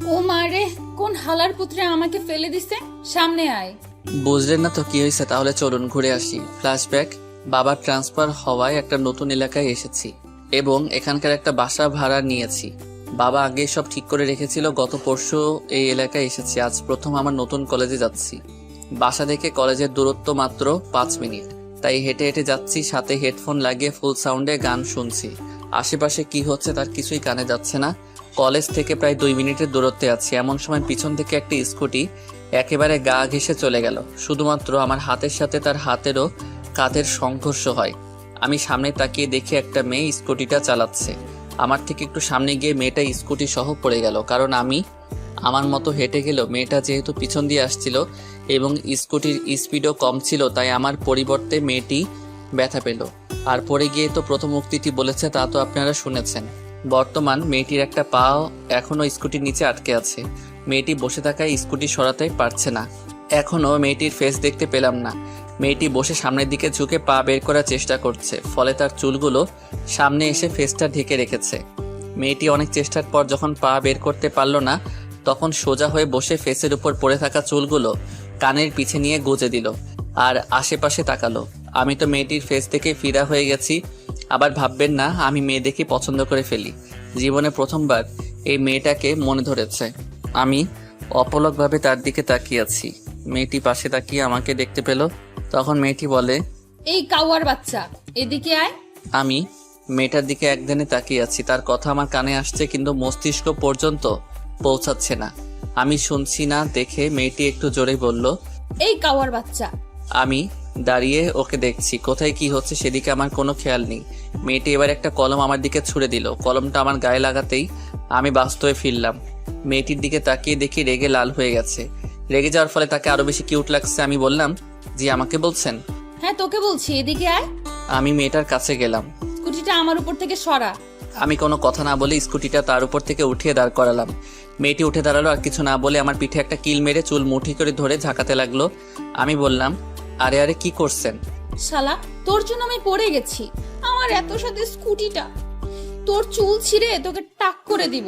ও মারে, কোন হালার পুত্রে আমাকে ফেলে দিছে? সামনে আয়। বুঝলেন না তো কি হয়েছে? তাহলে চলুন ঘুরে আসি। ফ্ল্যাশব্যাক। বাবার ট্রান্সফার হওয়ায় একটা নতুন এলাকায় এসেছি এবং এখানকার একটা বাসা ভাড়া নিয়েছি। বাবা আগে সব ঠিক করে রেখেছিল। গত পরশু এই এলাকায় এসেছি। আজ প্রথম আমার নতুন কলেজে যাচ্ছি। বাসা থেকে কলেজের দূরত্ব মাত্র 5 মিনিট, তাই হেঁটে হেঁটে যাচ্ছি, সাথে হেডফোন লাগিয়ে ফুল সাউন্ডে গান শুনছি। আশেপাশে কি হচ্ছে তার কিছুই কানে যাচ্ছে না। কলেজ থেকে প্রায় 2 মিনিটের দূরত্বে আছি। এমন সময় পিছন থেকে একটা স্কুটি একেবারে গা ঘেঁষে চলে গেল। শুধুমাত্র আমার হাতের সাথে তার হাতেরও কাঁধের সংঘর্ষ হয়। আমি সামনে তাকিয়ে দেখি একটা মেয়ে স্কুটিটা চালাচ্ছে। আমার থেকে একটু সামনে গিয়ে মেয়েটা স্কুটি সহ পড়ে গেল। কারণ আমি আমার মতো হেঁটে গেল, মেয়েটা যেহেতু পিছন দিয়ে আসছিল এবং স্কুটির স্পিডও কম ছিল, তাই আমার পরিবর্তে মেয়েটি ব্যথা পেল। আর পড়ে গিয়ে তো প্রথম উক্তিটি বলেছে তা তো আপনারা শুনেছেন। বর্তমান মেয়েটির একটা পা এখনও স্কুটির নিচে আটকে আছে। মেয়েটি বসে থাকায় স্কুটি সরাতে পারছে না। এখনও মেয়েটির ফেস দেখতে পেলাম না। মেয়েটি বসে সামনের দিকে ঝুঁকে পা বের করার চেষ্টা করছে, ফলে তার চুলগুলো সামনে এসে ফেসটা ঢেকে রেখেছে। মেয়েটি অনেক চেষ্টার পর যখন পা বের করতে পারল না, তখন সোজা হয়ে বসে ফেসের উপর পড়ে থাকা চুলগুলো কানের পিছে নিয়ে গুজে দিল আর আশেপাশে তাকালো। আমি তো মেয়েটির ফেস দেখে ফিদা হয়ে গেছি। আবার ভাববেন না আমি মেয়ে দেখে পছন্দ করে ফেলি। জীবনে প্রথমবার এই মেয়েটাকে মনে ধরেছে। আমি অপলকভাবে তার দিকে তাকিয়ে আছি। মেয়েটি পাশে তাকিয়ে আমাকে দেখতে পেল। তখন মেয়েটি বলে, এই কাওয়ার বাচ্চা, এদিকে আয়। আমি মেয়েটার দিকে একধানে তাকিয়ে আছি। তার কথা আমার কানে আসছে কিন্তু মস্তিষ্ক পর্যন্ত পৌঁছাচ্ছে না। আমি শুনছি না দেখে মেয়েটি একটু জোরে বলল, এই কাওয়ার বাচ্চা। আমি দাঁড়িয়ে ওকে দেখছি। কোথায় কি হচ্ছে সেদিকে আমার কোনো খেয়াল নেই। মেয়েটি এবার একটা কলম আমার দিকে ছুঁড়ে দিল। কলমটা আমার গায়ে লাগাতেই আমি বাস্তবে ফিরলাম। মেয়েটির দিকে তাকিয়ে দেখি রেগে লাল হয়ে গেছে। রেগে যাওয়ার ফলে তাকে আরো বেশি কিউট লাগছে। আমি বললাম, জি আমাকে বলছেন? হ্যাঁ তোকে বলছি, এদিকে আয়। আমি মেয়েটার কাছে গেলাম। স্কুটিটা আমার উপর থেকে সরা। আমি কোনো কথা না বলে স্কুটিটা তার উপর থেকে উঠিয়ে দাঁড় করালাম। মেয়েটি উঠে দাঁড়ালো আর কিছু না বলে আমার পিঠে একটা কিল মেরে চুল মুঠি করে ধরে ঝাঁকাতে লাগলো। আমি বললাম, আরে আরে কি করছেন? শালা, তোর জন্য আমি পড়ে গেছি। আমার এত সাথে স্কুটিটা, তোর চুল ছিঁড়ে তোকে টাক করে দিব।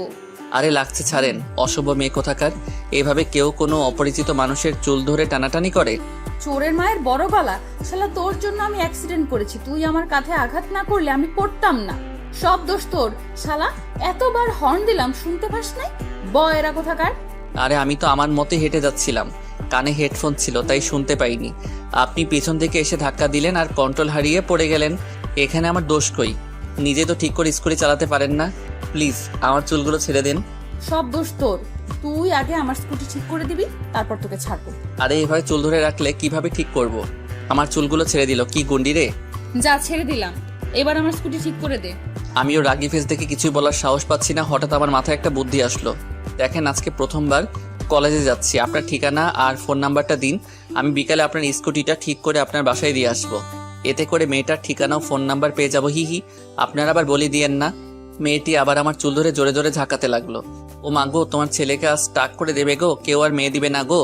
আরে লাগছে ছাড়েন, অশুভ মেয়ে কোথাকার। এভাবে কেউ কোনো অপরিচিত মানুষের চুল ধরে টানাটানি করে? চোরের মায়ের বড় গলা। শালা, তোর জন্য আমি অ্যাক্সিডেন্ট করেছি। তুই আমার কাঁধে আঘাত না করলে আমি পড়তাম না। সব দোষ তোর। শালা, এতবার হর্ন দিলাম, শুনতে পাস নাই? বয়রা কোথাকার। আরে আমি তো আমার মতে হেঁটে যাচ্ছিলাম, কানে হেডফোন ছিল তাই শুনতে পাইনি। আপনি পেছন থেকে এসে ধাক্কা দিলেন আর কন্ট্রোল হারিয়ে পড়ে গেলেন। এখানে আমার দোষ কই? নিজে তো ঠিক করে স্কুটি চালাতে পারেন না। প্লিজ আমার চুলগুলো ছেড়ে দিন। সব দোষ তোর। তুই আগে আমার স্কুটি ঠিক করে দিবি, তারপর তোকে ছাড়বো। আরে এভাবে চুল ধরে রাখলে কিভাবে ঠিক করব? আমার চুলগুলো ছেড়ে দিল। কি গুন্ডি রে! যা, ছেড়ে দিলাম। এবার আমার স্কুটি ঠিক করে দে। আমিও রাগি ফেস দেখে কিছুই বলার সাহস পাচ্ছি না। হঠাৎ আমার মাথায় একটা বুদ্ধি আসলো। দেখেন, আজকে প্রথমবার কলেজে যাচ্ছি। আপনার ঠিকানা আর ফোন নাম্বারটা দিন। আমি বিকালে আপনার স্কুটিটা ঠিক করে আপনার বাসায় দিয়ে আসবো। এতে করে মেয়েটার ঠিকানা ও ফোন নাম্বার পেয়ে যাবো। হি হি, আপনারা আবার বলে দিয়েন না। মেয়েটি আবার আমার চুল ধরে জোরে জোরে ঝাঁকাতে লাগলো। ও মা গো, তোমার ছেলেকে আজ টাক করে দেবে গো, কেউ আর মেয়ে দিবে না গো।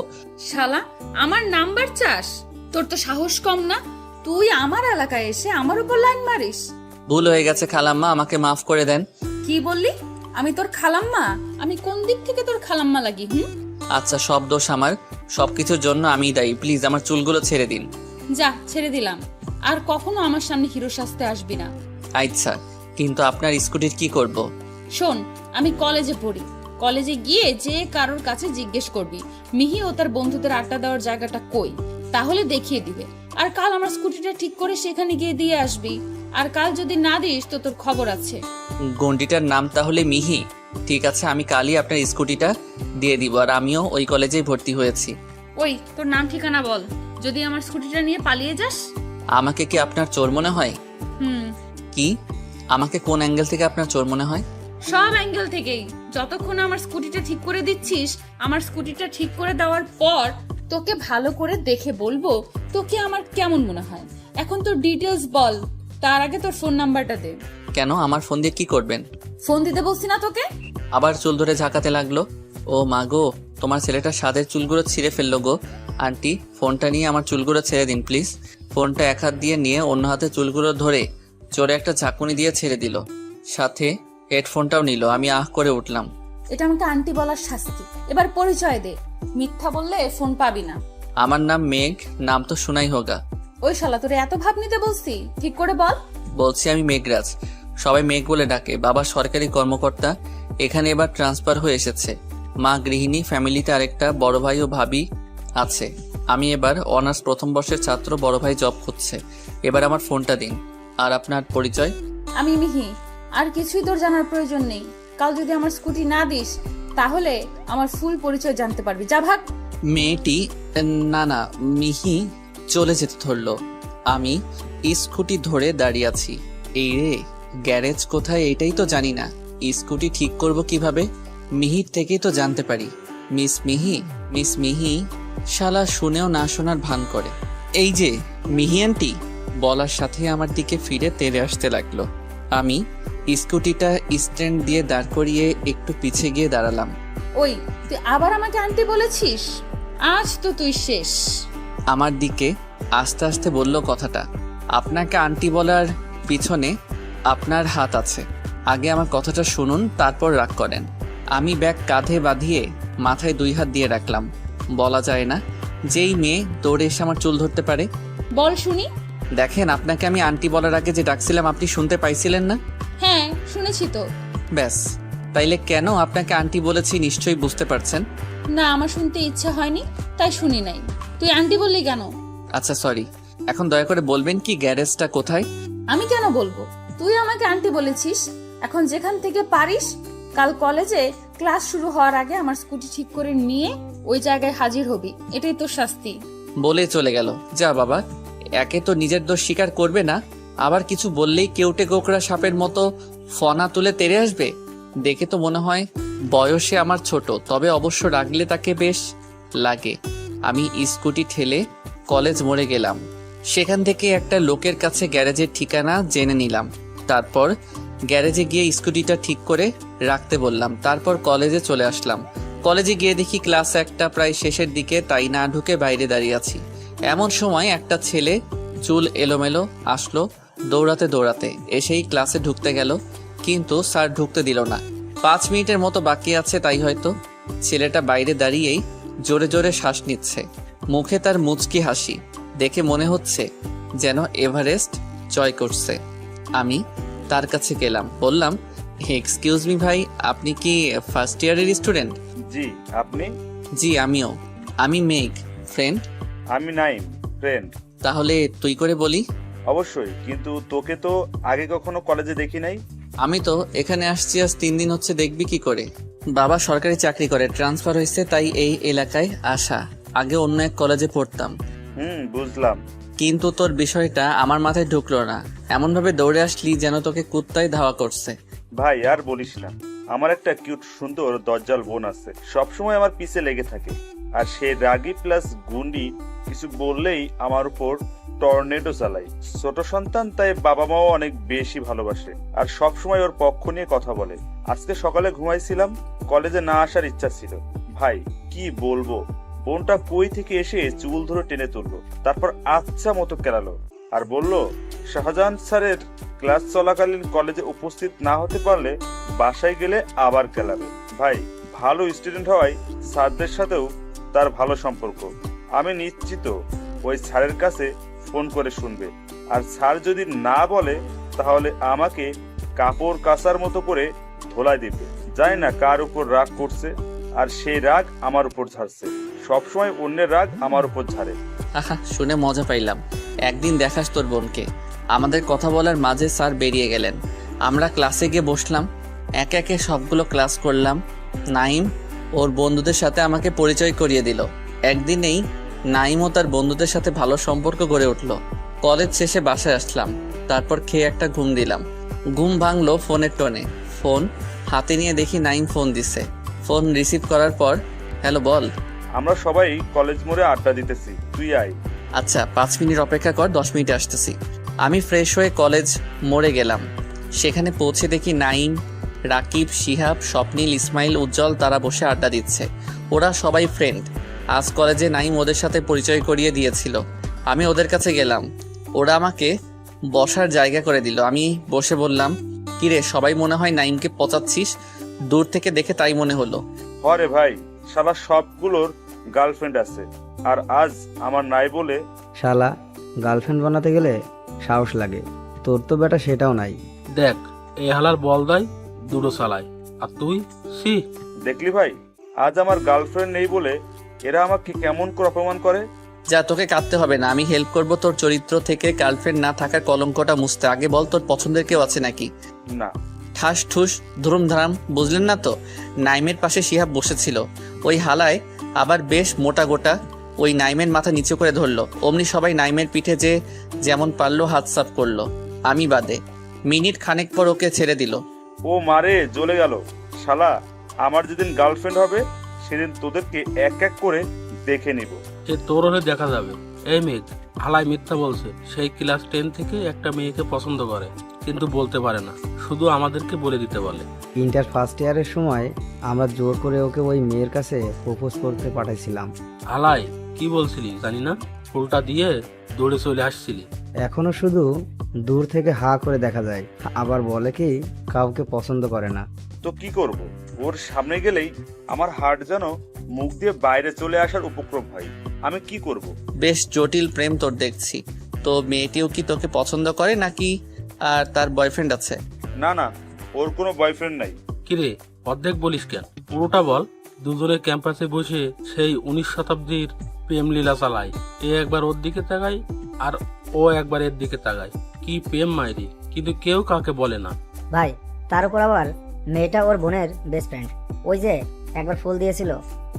শালা, আমার নাম্বার চাস? তোর তো সাহস কম না। তুই আমার এলাকায় এসে আমার উপর লাইন মারিস। ভুল হয়ে গেছে খালাম্মা, আমাকে মাফ করে দেন। কি বললি? আমি তোর খালাম্মা? আমি কোন দিক থেকে তোর খালাম্মা লাগি? আচ্ছা, সব দোষ আমার, সবকিছুর জন্য আমিই দায়ী। প্লিজ আমার চুলগুলো ছেড়ে দিন। যা, ছেড়ে দিলাম। আর কখনো আমার সামনে হিরো সাজতে আসবি না। আচ্ছা, কিন্তু আপনার স্কুটির কি করব? শোন, আমি কলেজে পড়ি। কলেজে গিয়ে যে কারোর কাছে জিজ্ঞেস করবি মিহি ও তার বন্ধুদের আড্ডা দেওয়ার জায়গাটা কই, তাহলে দেখিয়ে দিবে। আর কাল আমার স্কুটিটা ঠিক করে সেখানে গিয়ে দিয়ে আসবি। আর কাল যদি না দিস তো তোর খবর আছে। গন্ডিটার নাম তাহলে মিহি? ঠিক আছে, আমি কালই আপনার স্কুটিটা দিয়ে দিব। আর আমিও ওই কলেজেই ভর্তি হয়েছি। ওই, তোর নাম ঠিকানা বল, যদি আমার স্কুটিটা নিয়ে পালিয়ে যাস। আমাকে কি আপনার চোর মনে হয়? কি? আমাকে কোন অ্যাঙ্গেল থেকে আপনার চোর মনে হয়? সব অ্যাঙ্গেল থেকেই। যতক্ষণ আমার স্কুটিটা ঠিক করে দিচ্ছিস, আমার স্কুটিটা ঠিক করে দেওয়ার পর তোকে ভালো করে দেখে বলবো তোকে আমার কেমন মনে হয়। এখন তোর ডিটেলস বল, তার আগে তোর ফোন নাম্বারটা দে। কেন, আমার ফোন দিয়ে কি করবেন? ফোন দিতে বলছি না তোকে? আবার চুল ধরে ঝাঁকাতে লাগলো। ও মা গো, তোমার ছেলেটা সাদের চুলগুলো ছিঁড়ে ফেললো গো। আন্টি, ফোনটা নিয়ে আমার চুলগুলো ছেড়ে দিন প্লিজ। ফোনটা এক হাত দিয়ে নিয়ে অন্য হাতে চুলগুলো ধরে জোরে একটা ঝাঁকুনি দিয়ে ছেড়ে দিল, সাথে হেডফোনটাও নিল। আমি আহ করে উঠলাম। এটা আমাকে আন্টি বলার শাস্তি। এবার পরিচয় দে, মিথ্যা বললে ফোন পাবি না। আমার নাম মেঘ, নাম তো শোনাই হোগা। ওই শালা, তোরে এত ভাব নিতে বলছি, ঠিক করে বল। বলছি আমি মেঘরাজ, সবাই মেঘ বলে ডাকে। বাবা সরকারি কর্মকর্তা, এখানে এবার ট্রান্সফার হয়ে এসেছে। মা গৃহিণী, ফ্যামিলিতে আরেকটা বড় ভাই ও ভাবি আছে। আমি এবার অনার্স প্রথম বর্ষের ছাত্র, বড় ভাই জব করছে। এবার আমার ফোনটা দিন। আর আপনার পরিচয়? আমি মিহি, আর কিছুই তোর জানার প্রয়োজন নেই। কাল যদি আমার স্কুটি না দিস তাহলে আমার ফুল পরিচয় জানতে পারবি। যা ভাগ। মেয়েটি, না না, মিহি চলে যেতে ধরলো। আমি স্কুটি ধরে দাঁড়িয়ে আছি। এই রে, গ্যারেজ কোথায় এটাই তো জানি না। স্কুটি ঠিক করব কিভাবে? মিহির থেকেই তো জানতে পারি। মিস মিহি, মিস মিহি। শালা শুনেও না শোনার ভান করে। এই যে মিহি আন্টি বলার সাথে আমার দিকে ফিরে তেড়ে আসতে লাগলো। আমি স্কুটিটা স্ট্যান্ড দিয়ে দাঁড় করিয়ে একটু পিছে গিয়ে দাঁড়ালাম। ওই, তুই আবার আমাকে আন্টি বলেছিস? আজ তো তুই শেষ। আমার দিকে আস্তে আস্তে বলল কথাটা। আপনাকে আন্টি বলার পিছনে আপনার হাত আছে। আগে আমার কথাটা শুনুন, তারপর রাগ করেন। আমি ব্যাগ কাঁধে বাঁধিয়ে মাথায় 2 হাত দিয়ে রাখলাম। বলা যায় না যেই মেয়ে দৌড়ে এসে আমার চুল ধরতে পারে। বল শুনি। দেখেন, আপনাকে আমি আন্টি বলার আগে যে ডাকছিলাম আপনি শুনতে পাইছিলেন না? হ্যাঁ, শুনেছি তো। ব্যাস, তাইলে কেন আপনাকে আন্টি বলেছি নিশ্চয়ই বুঝতে পারছেন। না, আমার শুনতে ইচ্ছা হয়নি, তাই শুনি নাই। তুই আন্টি বললি কেন? আচ্ছা সরি। এখন দয়া করে বলবেন কি গ্যারেজটা কোথায়? আমি কেন বলবো? তুই আমাকে আন্টি বলেছিস। এখন যেখান থেকে পারিস কাল কলেজে ক্লাস শুরু হওয়ার আগে আমার স্কুটি ঠিক করে নিয়ে ওই জায়গায় হাজির হবি। এটাই তোর শাস্তি। বলে চলে গেল। যা বাবা, একে তো নিজের দোষ স্বীকার করবে না, আবার কিছু বললেই কেউটে গোকরা সাপের মতো ফনা তুলে তেড়ে আসবে। দেখে তো মনে হয় বয়সে আমার ছোট, তবে অবশ্য রাগলে তাকে বেশ লাগে। আমি স্কুটি ঠেলে কলেজ মোড়ে গেলাম। সেখান থেকে একটা লোকের কাছে গ্যারেজের ঠিকানা জেনে নিলাম। তারপর গ্যারেজে গিয়ে স্কুটিটা ঠিক করে রাখতে বললাম। তারপর কলেজে চলে আসলাম। কলেজে গিয়ে দেখি ক্লাস 1টা প্রায় শেষের দিকে, তাই না ঢুকে বাইরে দাঁড়িয়ে আছি। এমন সময় একটা ছেলে চুল এলোমেলো আসলো দৌড়াতে দৌড়াতে, এসেই ক্লাসে ঢুকতে গেল, কিন্তু স্যার ঢুকতে দিল না। 5 মিনিটের মতো বাকি আছে তাই হয়তো। ছেলেটা বাইরে দাঁড়িয়েই জোরে জোরে শ্বাস নিচ্ছে, মুখে তার মুচকি হাসি দেখে মনে হচ্ছে যেন এভারেস্ট জয় করছে। আমি তার কাছে গেলাম, বললাম, এক্সকিউজ মি ভাই, আপনি কি ফার্স্ট ইয়ারের স্টুডেন্ট? জি, আপনি? জি আমিও। আমি মেঘ, ফ্রেন্ড। আমি নাইম, ফ্রেন্ড। তাহলে তুই করে বলি। অবশ্যই, কিন্তু তোকে তো আগে কখনো কলেজে দেখি নাই। আমি তো এখানে আসছি আজ 3 দিন হচ্ছে, দেখবি কি করে? বাবা সরকারি চাকরি করে, ট্রান্সফার হয়েছে, তাই এই এলাকায় আসা। আগে অন্য এক কলেজে পড়তাম। বুঝলাম। কিন্তু তোর বিষয়টা আমার মাথায় ঢুকলো না। এমন ভাবে দৌড়ে আসলি যেন তোকে কুত্তায় ধাওয়া করছে। ভাই আর বলিস না, আমার একটা কিউট সুন্দর দজ্জাল বোন আছে, সবসময় আমার পিছে লেগে থাকে। আর সে রাগী প্লাস গুন্ডি, কিছু বললেই আমার উপর টর্নেডো চালায়। ছোট সন্তান, তাই বাবা মাও অনেক বেশি ভালোবাসে আর সবসময় ওর পক্ষ নিয়ে কথা বলে। আজকে সকালে ঘুমাইছিলাম, কলেজে না আসার ইচ্ছা ছিল। ভাই কি বলবো, বোনটা কই থেকে এসে চুল ধরে টেনে তুললো, তারপর আচ্ছা মতো কেলালো আর বলল শাহজাহান স্যারের ক্লাস চলাকালীন কলেজে উপস্থিত না হতে পারলে বাসায় গেলে আবার কেলাবে। ভাই ভালো স্টুডেন্ট হওয়ায় স্যারদের সাথেও তার ভালো সম্পর্ক। আমি নিশ্চিত ওই স্যারের কাছে ফোন করে শুনবে, আর স্যার যদি না বলে তাহলে আমাকে কাপড় কাচার মতো করে ধোলাই দিবে। জানি না কার উপর রাগ করছে, আর সেই রাগ আমার উপর ঝাড়ছে। সবসময় অন্যের রাগ আমার উপর ঝাড়ে। আহা, শুনে মজা পাইলাম। একদিন দেখাস তোর বোনকে। আমাদের কথা বলার মাঝে স্যার বেরিয়ে গেলেন। আমরা ক্লাসে গিয়ে বসলাম, একে একে সবগুলো ক্লাস করলাম। নাইম ওর বন্ধুদের সাথে আমাকে পরিচয় করিয়ে দিল। একদিনেই নাইম ও তার বন্ধুদের সাথে ভালো সম্পর্ক গড়ে উঠলো। কলেজ শেষে বাসায় আসলাম, তারপর খেয়ে একটা ঘুম দিলাম। ঘুম ভাঙলো ফোনের টোনে। ফোন হাতে নিয়ে দেখি নাইম ফোন দিছে। ফোন রিসিভ করার পর, হ্যালো বল। আমরা সবাই কলেজ মোড়ে আড্ডা দিতেছি, তুই আয়। আচ্ছা 5 মিনিট অপেক্ষা কর, 10 মিনিটে আসতেছি। আমি ফ্রেশ হয়ে কলেজ মোড়ে গেলাম। সেখানে পৌঁছে দেখি নাইম, রাকিব, শিহাব, স্বপ্নিল, ইসমাইল, উজ্জ্বল তারা বসে আড্ডা দিচ্ছে। ওরা সবাই ফ্রেন্ড। আজ কলেজে নাইম ওদের সাথে পরিচয় করিয়ে দিয়েছিল। আমি ওদের কাছে গেলাম, ওরা আমাকে বসার জায়গা করে দিল। আমি বসে বললাম, কিরে সবাই মনে হয় নাইমকে পচাচ্ছিস, দূর থেকে দেখে তাই মনে হলো। হরে ভাই, শালা সবগুলোর গার্লফ্রেন্ড আছে, আর আজ আমার নাই বলে। শালা গার্লফ্রেন্ড বানাতে গেলে সাহস লাগে, তোর তো বেটা সেটাও নাই। দেখ, এই হালার বল দেয় দুটো চালায়, আর তুই সি। দেখলি ভাই, আজ আমার গার্লফ্রেন্ড নেই বলে এরা আমাকে কেমন করে অপমান করে। যা, তোকে কাঁদতে হবে না, আমি হেল্প করব তোর চরিত্র থেকে গার্লফ্রেন্ড না থাকার কলঙ্কটা মুছতে। আগে বল, তোর পছন্দের কেউ আছে নাকি? না। ঠাস ঠুস ধুরুম ধারাম, বুঝলেন না তো? নাইমের পাশে শিহাব বসেছিল, ওই হালায় আবার বেশ মোটা গোটা। ওই নাইমের মাথা নিচু করে ধরলো, অমনি সবাই নাইমের পিঠে যে যেমন পারলো হাত সাফ করলো, আমি বাদে। মিনিট খানেক পর ওকে ছেড়ে দিল। ও মারে জ্বলে গেল। শালা, আমার যেদিন গার্লফ্রেন্ড হবে সেদিন তোদেরকে এক এক করে দেখে নিব। এ তোর হলে দেখা যাবে। এই মেঘ, হালাই মিথ্যা বলছে। সেই ক্লাস 10 থেকে একটা মেয়েকে পছন্দ করে, কিন্তু বলতে পারে না, শুধু আমাদেরকে বলে দিতে বলে। ইন্টার ফার্স্ট ইয়ারের সময় আমরা জোর করে ওকে ওই মেয়ের কাছে প্রপোজ করতে পাঠাইছিলাম। হালাই, কি বলছিলি জানি না, ফুলটা দিয়ে দৌড়ে চলে আসছিলি। এখনো শুধু দূর থেকে হা করে দেখা যায়, আবার বলে কি কাউকে পছন্দ করে না। তো কি করব? ওর সামনে গেলেই আমার হার্ট যেন মুখ দিয়ে বাইরে চলে আসার উপক্রম হয়। আমি কি করব? বেশ জটিল প্রেম তোর দেখছি। তো মেয়েটিও কি তোকে পছন্দ করে নাকি আর তার বয়ফ্রেন্ড আছে? না না, ওর কোনো বয়ফ্রেন্ড নাই। কিরে, অর্ধেক বলিস কেন? পুরোটা বল। দুজনে ক্যাম্পাসে বসে সেই 19 শতাব্দীর প্রেম লীলা চালায়। এ একবার ওর দিকে তাকায় আর ও একবার এর দিকে তাকায়। কি প্রেম মাইরি, কিন্তু কেউ কাউকে বলে না। ভাই, তার উপর আবার মেয়েটা ওর বোনের বেস্ট ফ্রেন্ড। ওই যে একবার ফুল দিয়েছিল,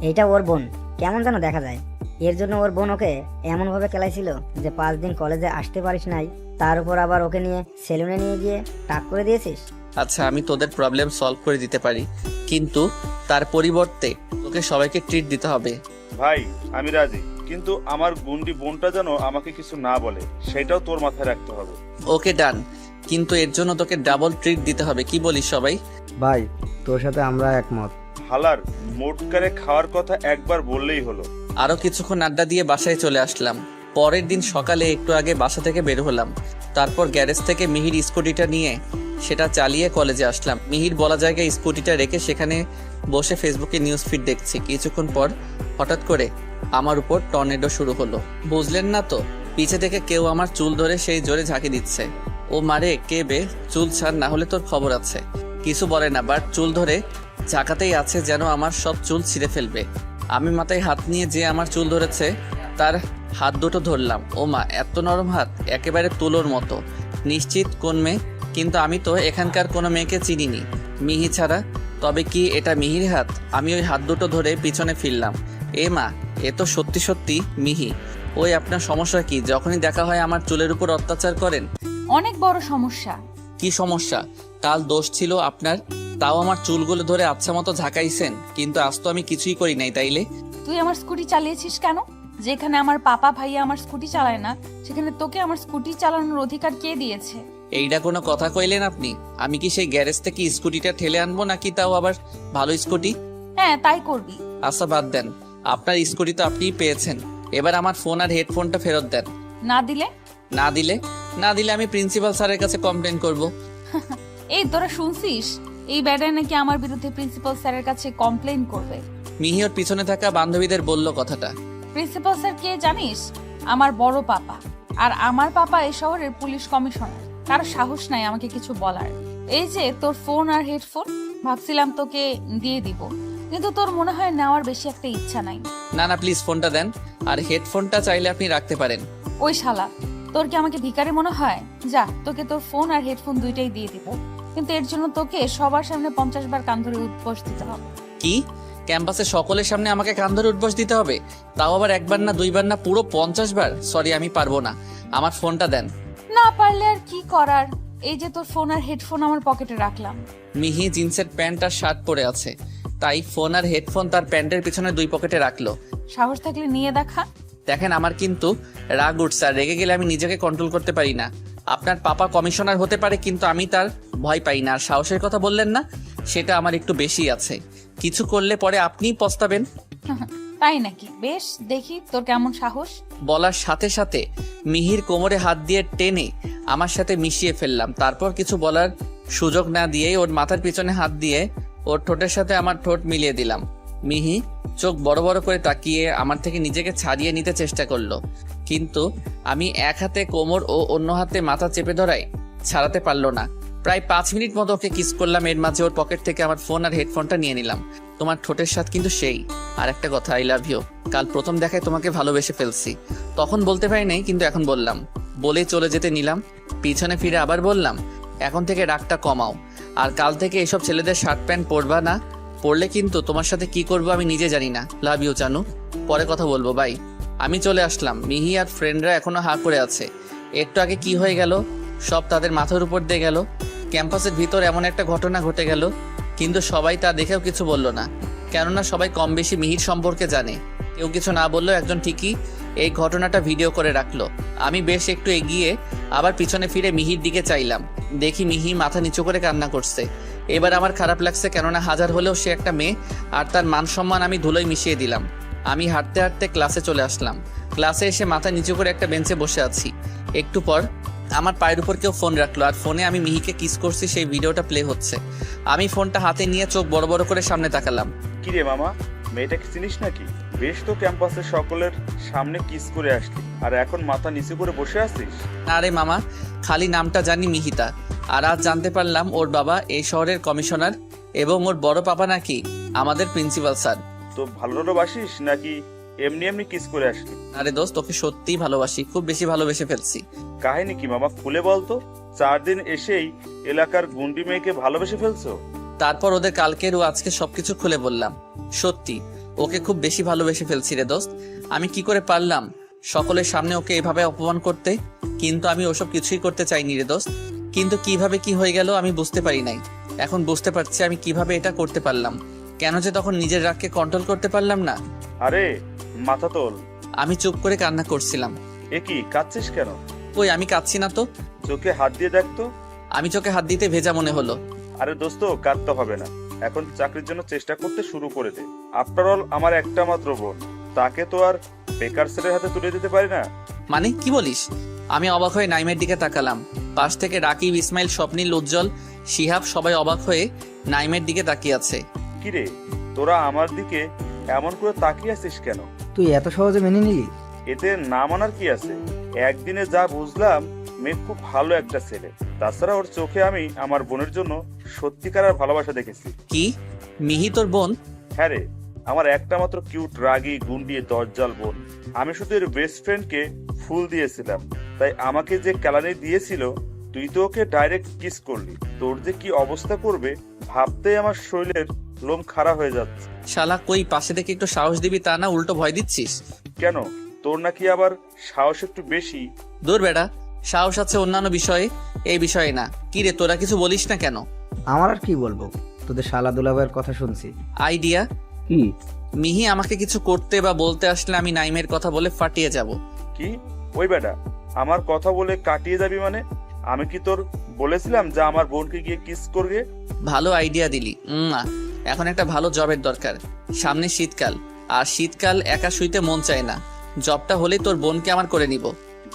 এইটা ওর বোন। কেমন যেন দেখা যায়। এর জন্য ওর বোন ওকে এমনভাবে খেলাইছিল যে 5 দিন কলেজে আসতে পারিস নাই। তার উপর আবার ওকে নিয়ে সেলুনে নিয়ে গিয়ে টাক করে দিয়েছিস। আচ্ছা, আমি তোদের প্রবলেম সলভ করে দিতে পারি, কিন্তু তার পরিবর্তে তোকে সবাইকে ট্রিট দিতে হবে। ভাই, আমি রাজি, কিন্তু আমার গুন্ডি বোনটা যেন আমাকে কিছু না বলে, সেটাও তোর মাথায় রাখতে হবে। ওকে ডান, কিন্তু এর জন্য তোকে ডাবল ট্রিট দিতে হবে। কি বলিস সবাই? ভাই, তোর সাথে আমরা একমত। হালার মোটকারে খাওয়ার কথা একবার বললেই হলো। আরো কিছুক্ষণ আড্ডা দিয়ে বাসায় চলে আসলাম। পরের দিন সকালে একটু আগে বাসা থেকে বের হলাম। তারপর গ্যারেজ থেকে মিহির স্কুটিটা নিয়ে সেটা চালিয়ে কলেজে আসলাম। মিহির বলা জায়গায় স্কুটিটা রেখে সেখানে বসে ফেসবুকে নিউজ ফিড দেখছি। কিছুক্ষণ পর হঠাৎ করে আমার উপর টর্নেডো শুরু হলো। বুঝলেন না তো? পিছে থেকে কেউ আমার চুল ধরে সেই জোরে ঝাঁকি দিচ্ছে। ও মারে, কে বে? চুল ছাড়, না হলে তোর খবর আছে। কিছু বলে না, বাট চুল ধরে ঝাঁকাতেই আছে যেন আমার সব চুল ছিঁড়ে ফেলবে। আমি মাথায় হাত নিয়ে যে আমার চুল ধরেছে তার হাত দুটো ধরলাম। ও মা, এত নরম হাত, একেবারে তুলোর মতো। নিশ্চিত কোন মেয়ে, কিন্তু আমি তো এখানকার কোনো মেয়েকে চিনিনি মিহি ছাড়া। তবে কি এটা মিহির হাত? আমি ওই হাত দুটো ধরে পিছনে ফিরলাম। এ মা, এ তো সত্যি সত্যি মিহি। ওই আপনার সমস্যা কি? যখনই দেখা হয় আমার চুলের উপর অত্যাচার করেন। অনেক বড় সমস্যা। কি সমস্যা? কাল দোষ ছিল আপনার, তাও আমার চুলগুলো ধরে আচ্ছা মতো ঝাঁকাইছেন, কিন্তু আজ তো আমি কিছুই করি নাই। তাইলে তুই আমার স্কুটি চালিয়েছিস কেন? যেখানে আমার পাপা ভাইয়া আমার স্কুটি চালায় না, সেখানে তোকে আমার স্কুটি চালানোর অধিকার কে দিয়েছে? এইটা কোনো কথা কইলেন আপনি? আমি কি সেই গ্যারেজ থেকে স্কুটিটা ঠেলে আনবো, নাকি তাও আবার ভালো স্কুটি? হ্যাঁ, তাই করবি। আচ্ছা বাদ দেন, আপনার স্কুটি তো আপনিই পেয়েছেন। এবার আমার ফোন আর হেডফোনটা ফেরত দেন। না দিলে? না দিলে আমি প্রিন্সিপাল স্যারের কাছে কমপ্লেন করব। এই তোরা শুনছিস? এই ব্যাটায় নাকি আমার বিরুদ্ধে প্রিন্সিপাল স্যারের কাছে কমপ্লেইন করবে। মিহি ওর পিছনে থাকা বান্ধবীদের বলল কথাটা। প্রিন্সিপাল স্যার কে জানিস? আমার বড় পাপা। আর আমার পাপা এই শহরের পুলিশ কমিশনার। কারো সাহস নাই আমাকে কিছু বলার। এই যে তোর ফোন আর হেডফোন, ভাবছিলাম তোকে দিয়ে দিব, কিন্তু তোর মনে হয় নেওয়ার বেশি একটা ইচ্ছা নাই। না প্লিজ ফোনটা দেন, আর হেডফোনটা চাইলে আপনি রাখতে পারেন। ওই শালা, তোর কি আমাকে ভিখারি মনে হয়? যা, তোকে তোর ফোন আর হেডফোন দুইটাই দিয়ে দিব, কিন্তু এর জন্য তোকে সবার সামনে 50 বার কান ধরে উঠবস দিতে হবে। কি? ক্যাম্পাসে সকলের সামনে আমাকে কান ধরে উঠবস দিতে হবে? তাও আবার একবার না, দুইবার না, পুরো 50 বার? সরি, আমি পারবো না। আমার ফোনটা দেন। না পারলে আর কি করার, এই যে তোর ফোন আর হেডফোন আমার পকেটে রাখলাম। মিহি জিন্সের প্যান্ট আর শার্ট পরে আছে, তাই ফোন আর হেডফোন তার প্যান্টের পিছনে 2 পকেটে রাখলো। সাহস থাকলে নিয়ে দেখা। দেখেন, আমার কিন্তু রাগ উঠছে, আর রেগে গেলে আমি নিজেকে কন্ট্রোল করতে পারি না। আপনার পাপা কমিশনার হতে পারে, কিন্তু আমি তার ভয় পাই না। আর সাহসের কথা বললেন না, সেটা আমার একটু বেশি আছে। কিছু করলে পরে আপনিই পস্তাবেন। তাই নাকি? বেশ, দেখি তোর কেমন সাহস। বলার সাথে সাথে মিহির কোমরে হাত দিয়ে টেনে আমার সাথে মিশিয়ে ফেললাম। তারপর কিছু বলার সুযোগ না দিয়ে ওর মাথার পিছনে হাত দিয়ে ওর ঠোঁটের সাথে আমার ঠোঁট মিলিয়ে দিলাম। মিহি চোখ বড় বড় করে তাকিয়ে আমার থেকে নিজেকে ছাড়িয়ে নিতে চেষ্টা করলো, কিন্তু আমি এক হাতে কোমর ও অন্য হাতে মাথা চেপে ধরাই ছাড়াতে পারলো না। প্রায় 5 মিনিট মতো ওকে কিস করলাম। এর মাঝে ওর পকেট থেকে আমার ফোন আর হেডফোনটা নিয়ে নিলাম। তোমার ঠোঁটের স্বাদ কিন্তু সেই। আর একটা কথা, আই লাভ ইউ। কাল প্রথম দেখায় তোমাকে ভালোবেসে ফেলছি। তখন বলতে পারি নাই, কিন্তু এখন বললাম। বলে চলে যেতে নিলাম। পিছনে ফিরে আবার বললাম, এখন থেকে রাগটা কমাও, আর কাল থেকে এসব ছেলেদের শার্ট প্যান্ট পরবা না। পরলে কিন্তু তোমার সাথে কি করবো আমি নিজে জানি না। লাভ ইউ জানু, পরে কথা বলবো, বাই। আমি চলে আসলাম। মিহি আর ফ্রেন্ডরা এখনো হা করে আছে। একটু আগে কি হয়ে গেল সব তাদের মাথার উপর দিয়ে গেল। ক্যাম্পাসের ভিতর এমন একটা ঘটনা ঘটে গেল, কিন্তু সবাই তা দেখেও কিছু বলল না, কেননা সবাই কম বেশি মিহির সম্পর্কে জানে। কেউ কিছু না বললেও একজন ঠিকই এই ঘটনাটা ভিডিও করে রাখলো। আমি বেশ একটু এগিয়ে আবার পিছনে ফিরে মিহির দিকে চাইলাম। দেখি মিহি মাথা নিচু করে কান্না করছে। এবার আমার খারাপ লাগছে, কেননা হাজার হলেও সে একটা মেয়ে, আর তার মান সম্মান আমি ধুলোয় মিশিয়ে দিলাম। আমি হাঁটতে হাঁটতে ক্লাসে চলে আসলাম। ক্লাসে এসে মাথা নিচু করে একটা বেঞ্চে বসে আছি। একটু পর আমার পায়ের উপর কেউ ফোন রাখলো, আর ফোনে আমি মিহিকে কিস করছি সেই ভিডিওটা প্লে হচ্ছে। আমি ফোনটা হাতে নিয়ে চোখ বড় বড় করে সামনে তাকালাম। কি রে মামা, মেয়েটাকে চিনিস নাকি? বেশ তো ক্যাম্পাসের সকলের সামনে কিস করে আসলি, আর এখন মাথা নিচু করে বসে আছিস? আরে মামা, খালি নামটা জানি মিহিতা, আর আজ জানতে পারলাম ওর বাবা এই শহরের কমিশনার, এবং ওর বড় পাপা নাকি আমাদের প্রিন্সিপাল স্যার। তো ভালোবাসিস নাকি এমনি এমনি কিস করে আসলি? আরে দোস্ত, তোকে সত্যিই ভালোবাসি, খুব বেশি ভালোবেসে ফেলছি। কাহিনী কি মামা, খুলে বলতো। 4 দিন এসেই এলাকার গুন্ডি মেয়েকে ভালোবেসে ফেলছো? তারপর ওদের কালকের ও আজকে সবকিছু খুলে বললাম। সত্যি ওকে খুব বেশি ভালোবেসে ফেলছি রে দোস্ত। আমি কি করে পারলাম সকলের সামনে ওকে এভাবে অপমান করতে? কিন্তু আমি ওসব কিছুই করতে চাইনি রে দোস্ত। কিন্তু কিভাবে কি হয়ে গেল আমি বুঝতে পারি নাই। এখন বুঝতে পারছি আমি কিভাবে এটা করতে পারলাম, কেন যে তখন নিজের রাগকে কন্ট্রোল করতে পারলাম না। আরে মাথা তোল। আমি চুপ করে কান্না করছিলাম। এ কি, কাঁদছিস কেন? ওই আমি কাঁদছি না তো। চোখে হাত দিয়ে দেখতো। আমি চোখে হাত দিতে ভেজা মনে হলো। আরে দোস্ত, কাঁদতে হবে না। এখন চাকরির জন্য চেষ্টা করতে শুরু করে দে। আফটার অল আমার একটা মাত্র বোন, তাকে তো আর বেকার ছেলের হাতে তুলে দিতে পারি না। মানে কি বলিস? আমি অবাক হয়ে নাইমের দিকে তাকালাম। পাশ থেকে রাকিব, ইসমাইল, স্বপ্নিল, উজ্জ্বল, শিহাব সবাই অবাক হয়ে নাইমের দিকে তাকিয়ে আছে। কিরে, তোরা আমার দিকে এমন করে তাকিয়ে আছিস কেন? তুই এত সহজে মেনে নিলি? এতে না মানার কি আছে? একদিনে যা বুঝলাম, মেয়ে খুব ভালো একটা ছেলে। তাছাড়া ওর চোখে আমি আমার বোনের জন্য সত্যিকার ভালোবাসা দেখেছি। কি, মিহি তোর বোন? হ্যাঁ রে, আমার একটা মাত্র কিউট, রাগী, গুন্ডি, দজ্জাল বোন। আমি শুধু এর বেস্ট ফ্রেন্ডকে ফুল দিয়েছিলাম, তাই আমাকে যে কেলানি দিয়েছিল, তুই তো ওকে ডাইরেক্ট কিস করলি। তোর যে কি অবস্থা করবে ভাবতেই আমার শরীরের লোম খাড়া হয়ে যাচ্ছে। শালা, কই পাশে থেকে একটু সাহস দিবি তা না, উল্টো ভয় দিচ্ছিস। কেন, তোর নাকি আবার সাহস একটু বেশি? দূর বেটা, সাহস আছে অন্যান্য বিষয়ে, এই বিষয়ে না। কি রে, তোরা কিছু বলিস না কেন? আমার আর কি বলবো, তোদের শালা দুলাভাইয়ের কথা শুনছি। আইডিয়া কি? মিহি আমাকে কিছু করতে বা বলতে আসলে আমি নাইমের কথা বলে ফাটিয়ে যাব। কি? ওই বেটা, আমার কথা বলে কাটিয়ে যাবি মানে? আমি কি তোর বলেছিলাম যে আমার বোনকে গিয়ে কিস করবে? ভালো আইডিয়া দিলি। এখন একটা ভালো জবের দরকার। সামনে শীতকাল, আর শীতকাল একা শুইতে মন চায় না। জবটা হলে তোর বোনকে আমার করে নিব।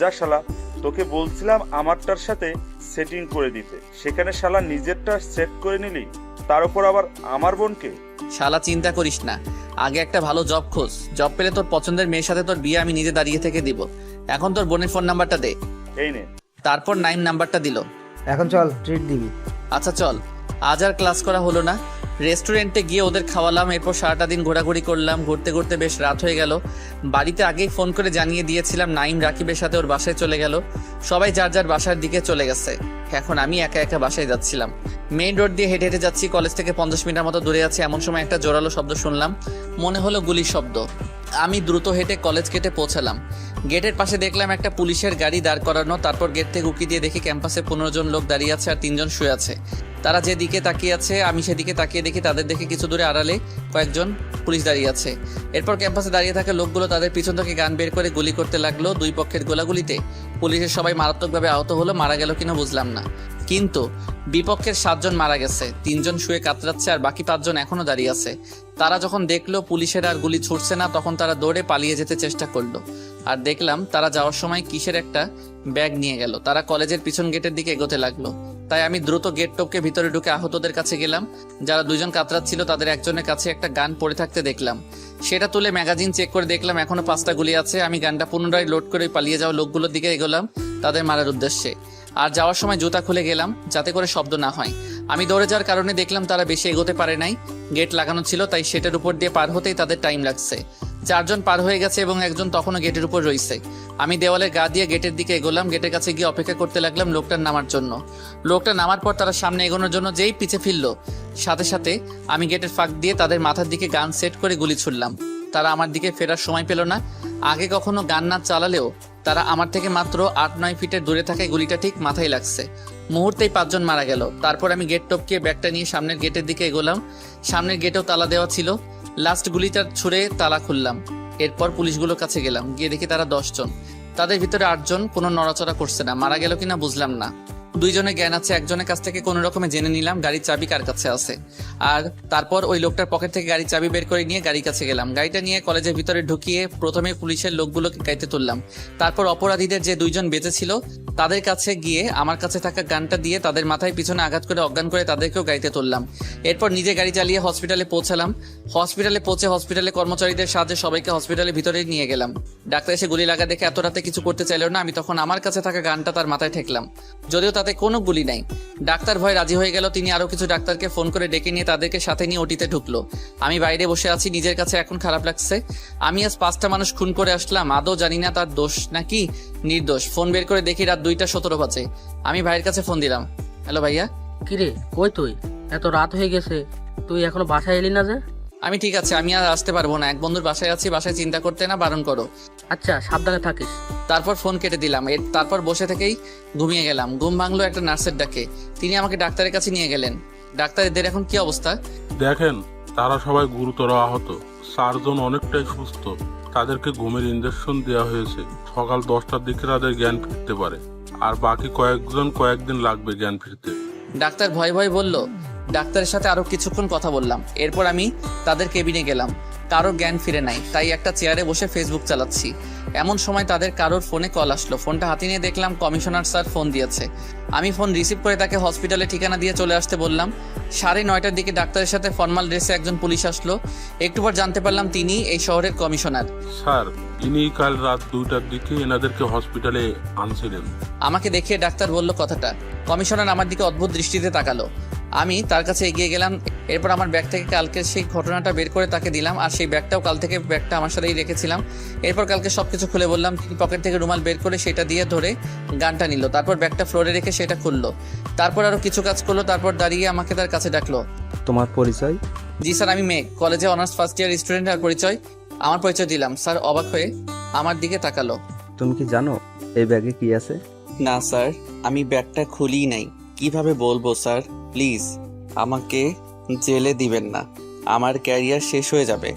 যা শালা, তোকে বলছিলাম আমারটার সাথে সেটিং করে দিতে, সেখানে শালা নিজেরটা সেট করে নিলি, তার উপর আবার আমার বোনকে। শালা চিন্তা করিস না, আগে একটা ভালো জব খোঁজ। জব পেলে তোর পছন্দের মেয়ের সাথে তোর বিয়ে আমি নিজে দাঁড়িয়ে থেকে দিব। এখন তোর বোনের ফোন নাম্বারটা দে। এই নে। তারপর নাইম নাম্বারটা দিল। এখন চল, ট্রিট দিবি। আচ্ছা চল। আজ আর ক্লাস করা হলো না। রেস্টুরেন্টে গিয়ে ওদের খাওয়ালাম। এরপর সারাটা দিন ঘোরাঘুরি করলাম। ঘুরতে ঘুরতে বেশ রাত হয়ে গেল। বাড়িতে আগেই ফোন করে জানিয়ে দিয়েছিলাম নাইম রাকিবের সাথে ওর বাসায় চলে গেল। সবাই যার যার বাসার দিকে চলে গেছে। এখন আমি একা একা বাসায় যাচ্ছিলাম। মেইন রোড দিয়ে হেঁটে হেঁটে যাচ্ছি। কলেজ থেকে 50 মিনিটের মতো দূরে আছে। এমন সময় একটা জোরালো শব্দ শুনলাম, মনে হলো গুলির শব্দ। আমি দ্রুত হেঁটে কলেজ গেটে পৌঁছালাম। গেটের পাশে দেখলাম একটা পুলিশের গাড়ি দাঁড় করানো। তারপর গেট থেকে উকি দিয়ে দেখি ক্যাম্পাসে 15 জন লোক দাঁড়িয়ে আছে আর 3 জন শুয়ে আছে। তারা যেদিকে তাকিয়ে আছে আমি সেদিকে তাকিয়ে দেখি তাদের দেখে কিছু দূরে আড়ালে কয়েকজন পুলিশ দাঁড়িয়ে আছে। এরপর ক্যাম্পাসে দাঁড়িয়ে থাকা লোকগুলো তাদের পিছন থেকে গান বের করে গুলি করতে লাগলো। দুই পক্ষের গোলাগুলিতে পুলিশের সবাই মারাত্মকভাবে আহত হলো। মারা গেল কিনা বুঝলাম না, কিন্তু বিপক্ষের 7 জন মারা গেছে। 3 জন শুয়ে কাতরাচ্ছে আর বাকি 5 জন এখনো দাঁড়িয়ে আছে। তারা যখন দেখলো পুলিশের আর গুলি ছুটছে না, তখন তারা দৌড়ে পালিয়ে যেতে চেষ্টা করলো। আর দেখলাম তারা যাওয়ার সময় কিসের একটা ব্যাগ নিয়ে গেল। তারা কলেজের পিছন গেটের দিকে এগোতে লাগলো। তাই আমি দ্রুত গেট টপকে ভিতরে ঢুকে আহতদের কাছে গেলাম। যারা দুইজন কাতরাচ্ছিল তাদের একজনের কাছে একটা গান পড়ে থাকতে দেখলাম। সেটা তুলে ম্যাগাজিন চেক করে দেখলাম এখনো 5টা গুলি আছে। আমি গানটা পুনরায় লোড করে পালিয়ে যাওয়া লোকগুলোর দিকে এগোলাম তাদের মারার উদ্দেশ্যে। আর যাওয়ার সময় জুতা খুলে গেলাম যাতে করে শব্দ না হয়। আমি দৌড়ে যাওয়ার কারণে দেখলাম তারা বেশি এগোতে পারে নাই। গেট লাগানো ছিল তাই সেটার উপর দিয়ে পার হতেই তাদের টাইম লাগছে। 4 জন পার হয়ে গেছে এবং একজন তখনও গেটের উপর রয়েছে। আমি দেওয়ালের গা দিয়ে গেটের দিকে এগোলাম। গেটের কাছে গিয়ে অপেক্ষা করতে লাগলাম লোকটার নামার জন্য। লোকটা নামার পর তারা সামনে এগোনোর জন্য যেই পিছে ফিরল, সাথে সাথে আমি গেটের ফাঁক দিয়ে তাদের মাথার দিকে গান সেট করে গুলি ছুড়লাম। তারা আমার দিকে ফেরার সময় পেল না। আগে কখনো গান না চালালেও তারা আমার থেকে মাত্র 8-9 ফিটের দূরে থাকায় গুলিটা ঠিক মাথায় লাগছে। মুহূর্তেই 5 জন মারা গেল। তারপর আমি গেট টপকে ব্যাগটা নিয়ে সামনের গেটের দিকে এগোলাম। সামনের গেটেও তালা দেওয়া ছিল। লাস্ট গুলিটা ছুঁড়ে তালা খুললাম। এরপর পুলিশগুলোর কাছে গেলাম, গিয়ে দেখি তারা 10 জন। তাদের ভিতরে 8 জন কোনো নড়াচড়া করছে না। মারা গেল কিনা বুঝলাম না। 2 জনের জ্ঞান আছে। একজনের কাছ থেকে কোনো রকমে জেনে নিলাম গাড়ির চাবি কার কাছে আছে। আর তারপর ওই লোকটার পকেট থেকে গাড়ির চাবি বের করে নিয়ে গাড়ির কাছে গেলাম। গাড়িটা নিয়ে কলেজের ভিতরে ঢুকিয়ে প্রথমে পুলিশের লোকগুলোকে গাইতে তুললাম। তারপর অপরাধীদের যে 2 জন বেঁচে ছিল তাদের কাছে গিয়ে আমার কাছে থাকা গানটা দিয়ে তাদের মাথায় পিছনে আঘাত করে অজ্ঞান করে তাদেরকেও গাইতে তুললাম। এরপর নিজে গাড়ি চালিয়ে হসপিটালে পৌঁছালাম। হসপিটালে পৌঁছে হসপিটালে কর্মচারীদের সাহায্যে সবাইকে হসপিটালের ভিতরে নিয়ে গেলাম। ডাক্তার এসে গুলি লাগা দেখে এত রাতে কিছু করতে চাইল না। আমি তখন আমার কাছে থাকা গানটা তার মাথায় ঠেকলাম, যদিও তাতে কোনো গুলি নাই। ডাক্তার ভয় রাজি হয়ে গেল। তিনি আরো কিছু ডাক্তারকে ফোন করে ডেকে নিয়ে তাদেরকে সাথে নিয়ে ওটিতে ঢুকলো। আমি বাইরে বসে আছি, নিজের কাছে এখন খারাপ লাগছে। আমি আজ 5টা মানুষ খুন করে আসলাম, আদৌ জানি না তার দোষ নাকি নির্দোষ। ফোন বের করে দেখি রাত 2:17 বাজে। আমি ভাইয়ের কাছে ফোন দিলাম। হ্যালো ভাইয়া। কিরে কই তুই? এত রাত হয়ে গেছে, তুই এখনো বাসায় এলি না যে? আমি ঠিক আছে, আমি আর আসতে পারবো না। এক বন্ধুর বাসায় আছি, বাসায় চিন্তা করতে না, বারণ করো। আচ্ছা সাবধানে থাকিস। তারপর ফোন কেটে দিলাম। তারপর বসে থেকেই ঘুমিয়ে গেলাম। ঘুম ভাঙলো একটা নার্সের ডাকে। তিনি আমাকে ডাক্তারের কাছে নিয়ে গেলেন। ডাক্তারদের এখন কি অবস্থা? দেখেন, তারা সবাই গুরুতর আহত। 4 জন অনেকটাই সুস্থ। তাদেরকে ঘুমের ইঞ্জেকশন দেওয়া হয়েছে। সকাল 10টার দিকে তাদের জ্ঞান ফিরতে পারে, আর বাকি কয়েকদিন লাগবে জ্ঞান ফিরতে। ডাক্তার ভয় ভয় বলল। ডাক্তারের সাথে আরো কিছুক্ষণ কথা বললাম। এরপর আমি তাদের কেবিনে গেলাম। কারো জ্ঞান ফিরে নাই, তাই একটা চেয়ারে বসে ফেসবুক চালাচ্ছি। এমন সময় তাদের কারোর ফোনে কল আসলো। ফোনটা হাতে নিয়ে দেখলাম কমিশনার স্যার ফোন দিয়েছে। আমি ফোন রিসিভ করে তাকে হসপিটালে ঠিকানা দিয়ে চলে আসতে বললাম। 9:30টার দিকে ডাক্তারের সাথে ফর্মাল ড্রেসে একজন পুলিশ আসলো। একটু পর জানতে পারলাম তিনি এই শহরের কমিশনার। স্যার, ইনি কাল রাত 2টার দিকে এনাদেরকে হসপিটালে আনছিলেন। আমাকে দেখে ডাক্তার বলল কথাটা। কমিশনার আমার দিকে অদ্ভুত দৃষ্টিতে তাকালো। আমি তার কাছে এগিয়ে গেলাম। এরপর আমার ব্যাগ থেকে কালকের সেই ঘটনাটা বের করে তাকে দিলাম। আর সেই ব্যাগটাও কাল থেকে ব্যাগটা আমার সাথেই রেখেছিলাম। এরপর কালকে সবকিছু খুলে বললাম। তিনি পকেট থেকে রুমাল বের করে সেটা দিয়ে ধরে গানটা নিল। তারপর ব্যাগটা ফ্লোরে রেখে সেটা খুললো। তারপর আরো কিছু কাজ করলো। তারপর দাঁড়িয়ে আমাকে তার কাছে ডাকলো। তোমার পরিচয়? জি স্যার, আমি মেঘ, কলেজে অনার্স ফার্স্ট ইয়ার স্টুডেন্ট। আর পরিচয়? আমার পরিচয় দিলাম। স্যার অবাক হয়ে আমার দিকে তাকালো। তুমি কি জানো এই ব্যাগে কি আছে? না স্যার, আমি ব্যাগটা খুলি নাই। কিভাবে বলবো স্যার? প্লিজ আমাকে জেলে দিবেন না, আমার ক্যারিয়ার শেষ হয়ে যাবে।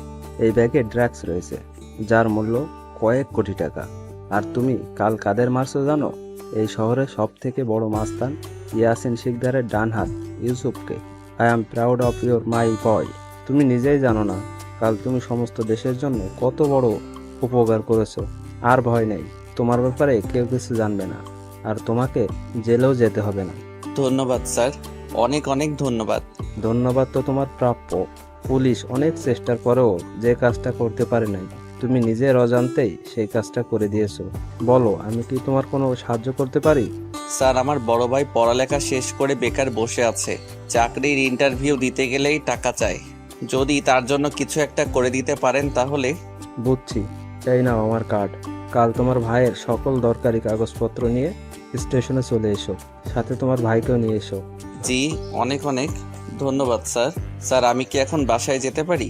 এই ব্যাগে ড্রাগস রয়েছে যার মূল্য কয়েক কোটি টাকা। আর তুমি কাল কাদের মারছো জানো? এই শহরের সব থেকে বড় মাস্তান ইয়াসিন শিকদারের ডান হাত ইউসুফকে। I am proud of your my boy. তুমি নিজেই জানো না কাল তুমি সমস্ত দেশের জন্য কত বড় উপকার করেছো। আর ভয় নেই, তোমার ব্যাপারে কেউ কিছু জানবে না, আর তোমাকে জেলেও যেতে হবে না। ধন্যবাদ স্যার, অনেক অনেক ধন্যবাদ। ধন্যবাদ তো তোমার প্রাপ্য। পুলিশ অনেক চেষ্টার পরেও যে কাজটা করতে পারে নাই, তুমি নিজের অজান্তেই সেই কাজটা করে দিয়েছো। বলো, আমি কি তোমার কোনো সাহায্য করতে পারি? স্যার, আমার বড় ভাই পড়ালেখা শেষ করে বেকার বসে আছে। চাকরির ইন্টারভিউ দিতে গেলেই টাকা চায়। যদি তার জন্য কিছু একটা করে দিতে পারেন তাহলে। বুঝছি, চাই নাও আমার কার্ড। কাল তোমার ভাইয়ের সকল দরকারি কাগজপত্র নিয়ে স্টেশনে চলে এসো, সাথে তোমার ভাইকেও নিয়ে এসো। জি, অনেক অনেক ধন্যবাদ স্যার। স্যার, আমি কি এখন বাসায় যেতে পারি?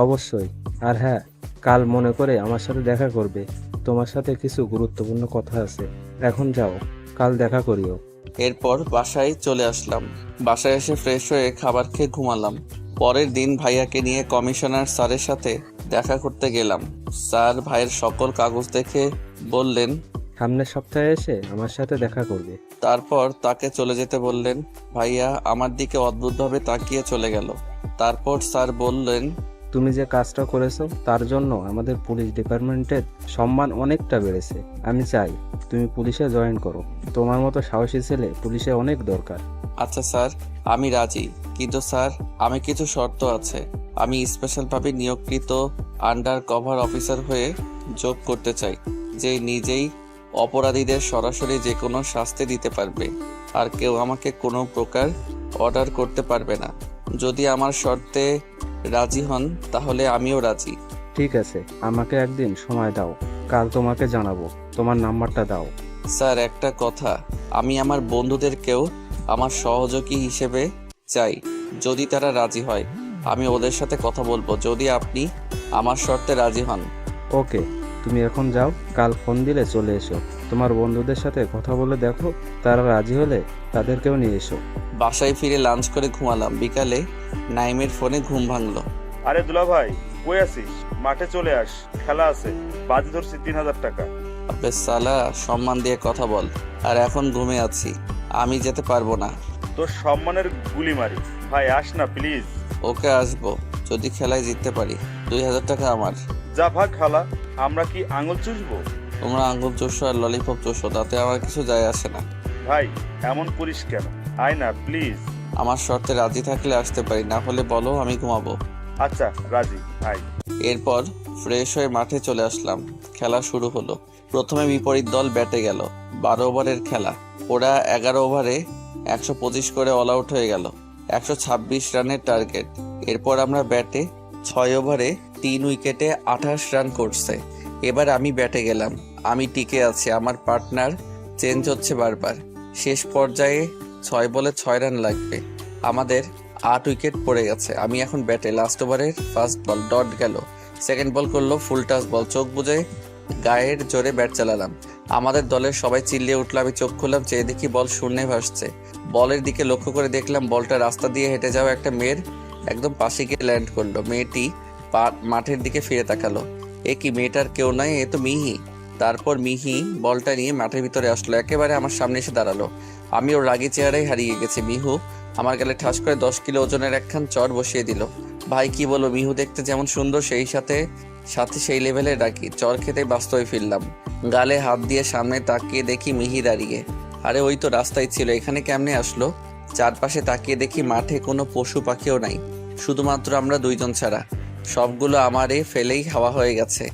অবশ্যই। আর হ্যাঁ, কাল মনে করে আমার সাথে দেখা করবে। তোমার সাথে কিছু গুরুত্বপূর্ণ কথা আছে। এখন যাও, কাল দেখা করিও। এরপর বাসায় চলে আসলাম। বাসায় এসে ফ্রেশ হয়ে খাবার খেয়ে ঘুমালাম। পরের দিন ভাইয়াকে নিয়ে কমিশনার স্যারের সাথে দেখা করতে গেলাম। স্যার ভাইয়ের সকল কাগজ দেখে বললেন সামনের সপ্তাহে এসে আমার সাথে দেখা করবে। তারপর তাকে চলে যেতে বললেন। ভাইয়া আমার দিকে অদ্ভুতভাবে তাকিয়ে চলে গেল। তারপর স্যার বললেন, তুমি যে কাজটা করেছো তার জন্য আমাদের পুলিশ ডিপার্টমেন্টের সম্মান অনেকটা বেড়েছে। আমি চাই তুমি পুলিশে জয়েন করো। তোমার মতো সাহসী ছেলে পুলিশে অনেক দরকার। আচ্ছা স্যার, আমি রাজি, কিন্তু স্যার আমি কিছু শর্ত আছে। আমি স্পেশালভাবে নিয়োগকৃত আন্ডার কভার অফিসার হয়ে যোগ করতে চাই, যে নিজেই অপরাধীদের সরাসরি যে কোনো শাস্তি দিতে পারবে, আর কেউ আমাকে কোনো প্রকার অর্ডার করতে পারবে না। যদি আমার শর্তে রাজি হন তাহলে আমিও রাজি। ঠিক আছে, আমাকে একদিন সময় দাও, কাল তোমাকে জানাবো। তোমার নাম্বারটা দাও। স্যার একটা কথা, আমি আমার বন্ধুদেরকেও আমার সহযোগী হিসেবে চাই। যদি তারা রাজি হয় আমি ওদের সাথে কথা বলবো, যদি আপনি আমার শর্তে রাজি হন। ওকে, তুমি এখন যাও, কাল ফোন দিলে চলে এসো। তোমার বন্ধুদের সাথে কথা বলে দেখো, তারা রাজি হলে তাদেরকেও নিয়ে এসো। বাসায় ফিরে লাঞ্চ করে ঘুমালাম। বিকালে নাইমের ফোনে ঘুম ভাঙলো। আরে দুলা ভাই, কই আছিস? মাঠে চলে আস, খেলা আছে। বাজি ধরছি 3,000 টাকা। আবে সালা, সম্মান দিয়ে কথা বল। আর এখন ঘুমে আছি, আমি যেতে পারবো না। তোর সম্মানের গুলি মারি। ভাই আস না প্লিজ। ওকে, আসবো যদি খেলায় জিততে পারি। 2,000 টাকা আমার। যা ভাগ খালা, আমরা কি আঙুল চুষবো? তোমরা আঙ্গুল চোষো আর ললিপপ চোষো, তাতে আমার কিছু যায় আসে না। ভাই এমন করিস কেন? আয় না প্লিজ। আমার শর্তে রাজি থাকলে আসতে পারি, না হলে বলো, আমি ঘুমাবো। আচ্ছা রাজি, আয়। এরপর ফ্রেশ হয়ে মাঠে চলে আসলাম। খেলা শুরু হলো। প্রথমে বিপরীত দল ব্যাটে গেল। 12 ওভারের খেলা। ওরা 11 ওভারে 125 করে অল আউট হয়ে গেল। 126 রানের টার্গেট। এরপর আমরা ব্যাটে 6 ওভারে 3 উইকেটে 28 রান করছে। এবার আমি ব্যাটে গেলাম। আমি টিকে আছি, আমার পার্টনার চেঞ্জ হচ্ছে বারবার। শেষ পর্যায়ে 6 বলে 6 রান লাগবে। আমাদের 8 উইকেট পড়ে গেছে। আমি এখন ব্যাটে। লাস্ট ওভারের ফার্স্ট বল ডট গেল। সেকেন্ড বল করলো ফুল টাচ বল। চোখ বুজে গায়ের জোরে ব্যাট চালালাম। আমাদের দলের সবাই চিল্লিয়ে উঠলো। আমি চোখ খুললাম, চেয়ে দেখি বল শূন্যে ভাসছে। বলের দিকে লক্ষ্য করে দেখলাম বলটা রাস্তা দিয়ে হেঁটে যাওয়া একটা মেয়ের একদম পাশে গিয়ে ল্যান্ড করলো। মেয়েটি মাঠের দিকে ফিরে তাকালো। এ কি, মেয়েটার কেউ নাই, এ তো মিহি। তারপর মিহি বলটা নিয়ে মাঠের ভিতরে আসলো, একেবারে আমার সামনে এসে দাঁড়ালো। আমি ওর রাগী চেহারায় হারিয়ে গেছি। মিহু আমার গালে ঠাস করে 10 কিলো ওজনের একখান চট বসিয়ে দিল। ভাই কি বলো, মিহু দেখতে যেমন সুন্দর সেই সাথে সেই লেভেলের রাগী। চর খেতে বাস্তবে ফিরলাম। গালে হাত দিয়ে সামনে তাকিয়ে দেখি মিহি দাঁড়িয়ে। আরে ওই তো রাস্তায় ছিল, এখানে কেমনে আসলো? চারপাশে তাকিয়ে দেখি মাঠে কোনো পশু পাখিও নাই, শুধুমাত্র আমরা দুইজন ছাড়া। সবগুলো আমারে ফেলেই হাওয়া হয়ে গেছে।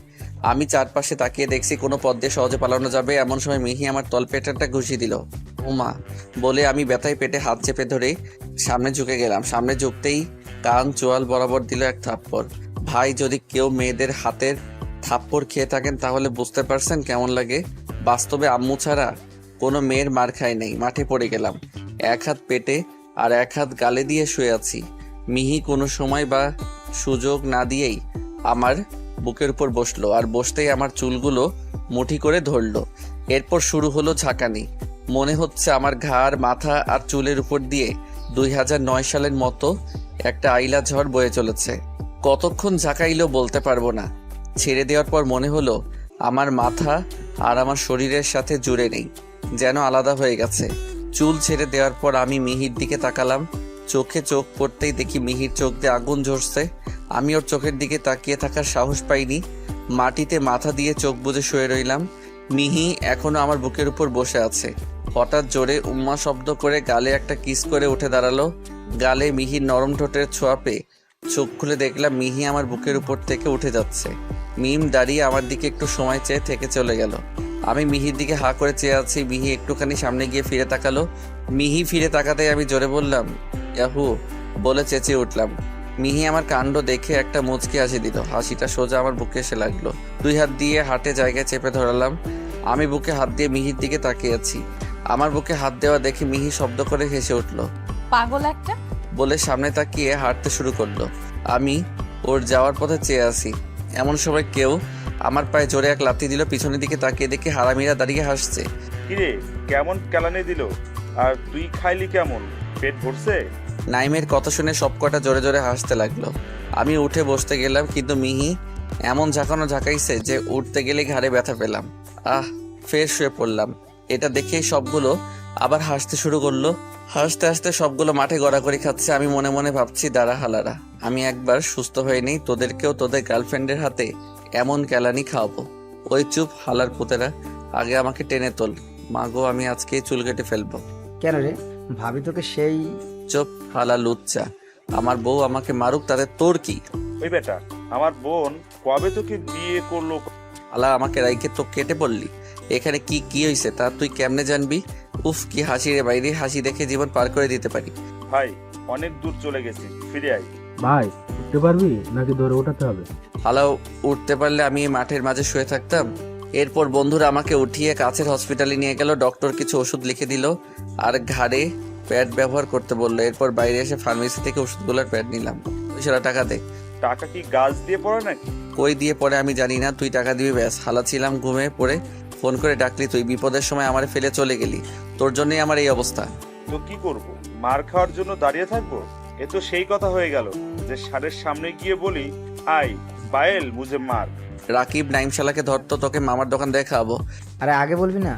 আমি চারপাশে তাকিয়ে দেখছি কোনো পথ দিয়ে সহজে পালানো যাবে। এমন সময় মিহি আমার তলপেটটা ঘুষি দিল। ওমা বলে আমি ব্যথায় পেটে হাত চেপে ধরে সামনে ঝুঁকে গেলাম। সামনে ঝুঁকতেই কান চোয়াল বরাবর দিল এক থাপ্পড়। ভাই, যদি কেউ মেয়েদের হাতের থাপ্পড় খেয়ে থাকেন তাহলে বুঝতে পারছেন কেমন লাগে। বাস্তবে আম্মু ছাড়া কোনো মেয়ের মার খাই নেই। মাঠে পড়ে গেলাম, এক হাত পেটে আর এক হাত গালে দিয়ে শুয়ে আছি। মিহি কোনো সময় বা সুযোগ না দিয়েই আমার বুকের উপর বসলো, আর বসতেই আমার চুলগুলো মুঠি করে ধরলো। এরপর শুরু হলো ঝাঁকানি। মনে হচ্ছে আমার ঘাড়, মাথা আর চুলের উপর দিয়ে 2009 সালের মতো একটা আইলা ঝড় বয়ে চলেছে। কতক্ষণ ঝাঁকাইলো বলতে পারবো না। ছেড়ে দেওয়ার পর মনে হলো আমার মাথা আর আমার শরীরের সাথে জুড়ে নেই, যেন আলাদা হয়ে গেছে। চুল ছেড়ে দেওয়ার পর আমি মিহির দিকে তাকালাম। চোখে চোখ পড়তেই দেখি মিহির চোখ দিয়ে আগুন ঝরছে। আমি ওর চোখের দিকে তাকিয়ে থাকার সাহস পাইনি। মাটিতে মাথা দিয়ে চোখ বুজে শুয়ে রইলাম। মিহি এখনো আমার বুকের উপর বসে আছে। হঠাৎ জোরে উম্মা শব্দ করে গালে একটা কিস করে উঠে দাঁড়ালো। গালে মিহির নরম ঠোঁটের ছোঁয়া পেয়ে চোখ খুলে দেখলাম মিহি আমার বুকের উপর থেকে উঠে যাচ্ছে। মিম দাঁড়িয়ে আমার দিকে একটু সময় চেয়ে থেকে চলে গেল। আমি মিহির দিকে হা করে চেয়ে আছি। মিহি একটুখানি সামনে গিয়ে ফিরে তাকালো। মিহি ফিরে তাকাতেই আমি জোরে বললাম, ইয়াহু বলে চেঁচিয়ে উঠলাম। মিহি আমার কাণ্ড দেখে একটা মুচকি হাসি দিল। হাসিটা সোজা আমার বুকে এসে লাগলো। 2 হাত দিয়ে হাটে জায়গায় চেপে ধরালাম। আমি বুকে হাত দিয়ে মিহির দিকে তাকিয়ে আছি। আমার বুকে হাত দেওয়া দেখে মিহি শব্দ করে হেসে উঠলো। পাগল একটা। বলে সামনে তাকিয়ে হাঁটতে শুরু করলো। আমি ওর যাওয়ার পথে চেয়ে আছি। এমন সময় কেউ আমার পায়ে জোরে এক লাথি দিল। পিছনের দিকে তাকিয়ে দেখি হারামিরা দাঁড়িয়ে হাসছে। কিরে, কেমন কেলানি দিল? আর তুই খাইলি কেমন? পেট ভরছে? নাইমের কথা শুনে সবকটা জোরে জোরে হাসতে লাগলো। আমি উঠে বসতে গেলাম, কিন্তু মিহি এমন ঝাঁকাইছে যে উঠতে গেলে ঘাড়ে ব্যথা পেলাম। ফের শুয়ে পড়লাম। এটা দেখেই সবগুলো আবার হাসতে শুরু করলো। হাসতে হাসতে সবগুলো মাঠে গড়াগড়ি খাচ্ছে। আমি মনে মনে ভাবছি, দাঁড়া হালারা, আমি একবার সুস্থ হয়ে নেই, তোদেরকেও তোদের গার্লফ্রেন্ডের হাতে এমন কেলানি খাওয়াবো। ওই চুপ হালার পুতেরা, আগে আমাকে টেনে তোল। মাগো, আমি আজকে চুল কেটে ফেলবো। কেন রে, ভাবি তোকে সেই চুপ হালা লুচ্চা। আমার বউ আমাকে মারুক তাতে তোর কি? ওই বেটা, আমার বোন কবে তোকে বিয়ে করলো? আলা আমাকে রাইকে তো কেটে পড়লি। এখানে কি কি হয়েছে তা তুই কেমনে জানবি? উফ কি হাসি রে বাইরে, হাসি দেখে জীবন পার করে দিতে পারি। ভাই অনেক দূর চলে গেছি, ফিরে আই। ভাই উঠতে পারবি নাকি ধরে ওঠাতে হবে? হালাও উঠতে পারলে আমি এই মাঠের মাঝে শুয়ে থাকতাম। এরপর বন্ধুরা আমাকে উঠিয়ে কাছের হসপিটালে নিয়ে গেল। ডক্টর কিছু ওষুধ লিখে দিল আর ঘাড়ে প্যাড ব্যবহার করতে বললো। এরপর বাইরে এসে ফার্মেসি থেকে ওষুধগুলোর প্যাড নিলাম। পয়সাটা টাকা দে। টাকা কি গাছ দিয়ে পড়ে নাকি? কই দিয়ে পড়ে আমি জানি না, তুই টাকা দিবি ব্যাস। হালা ছিলাম ঘুমে পড়ে, ফোন করে ডাকলি তুই, বিপদের সময় আমারে ফেলে চলে গেলি। তোর জন্যই আমার এই অবস্থা। তো কি করব, মার খাওয়ার জন্য দাঁড়িয়ে থাকবো? এ তো সেই কথা হয়ে গেল যে সারের সামনে গিয়ে বলি, আই বায়েল মুঝে মার। রাকিব নাইম শালাকে ধরতো, তোকে মামার দোকান দিয়ে খাওয়াবো। আরে আগে বলবি না?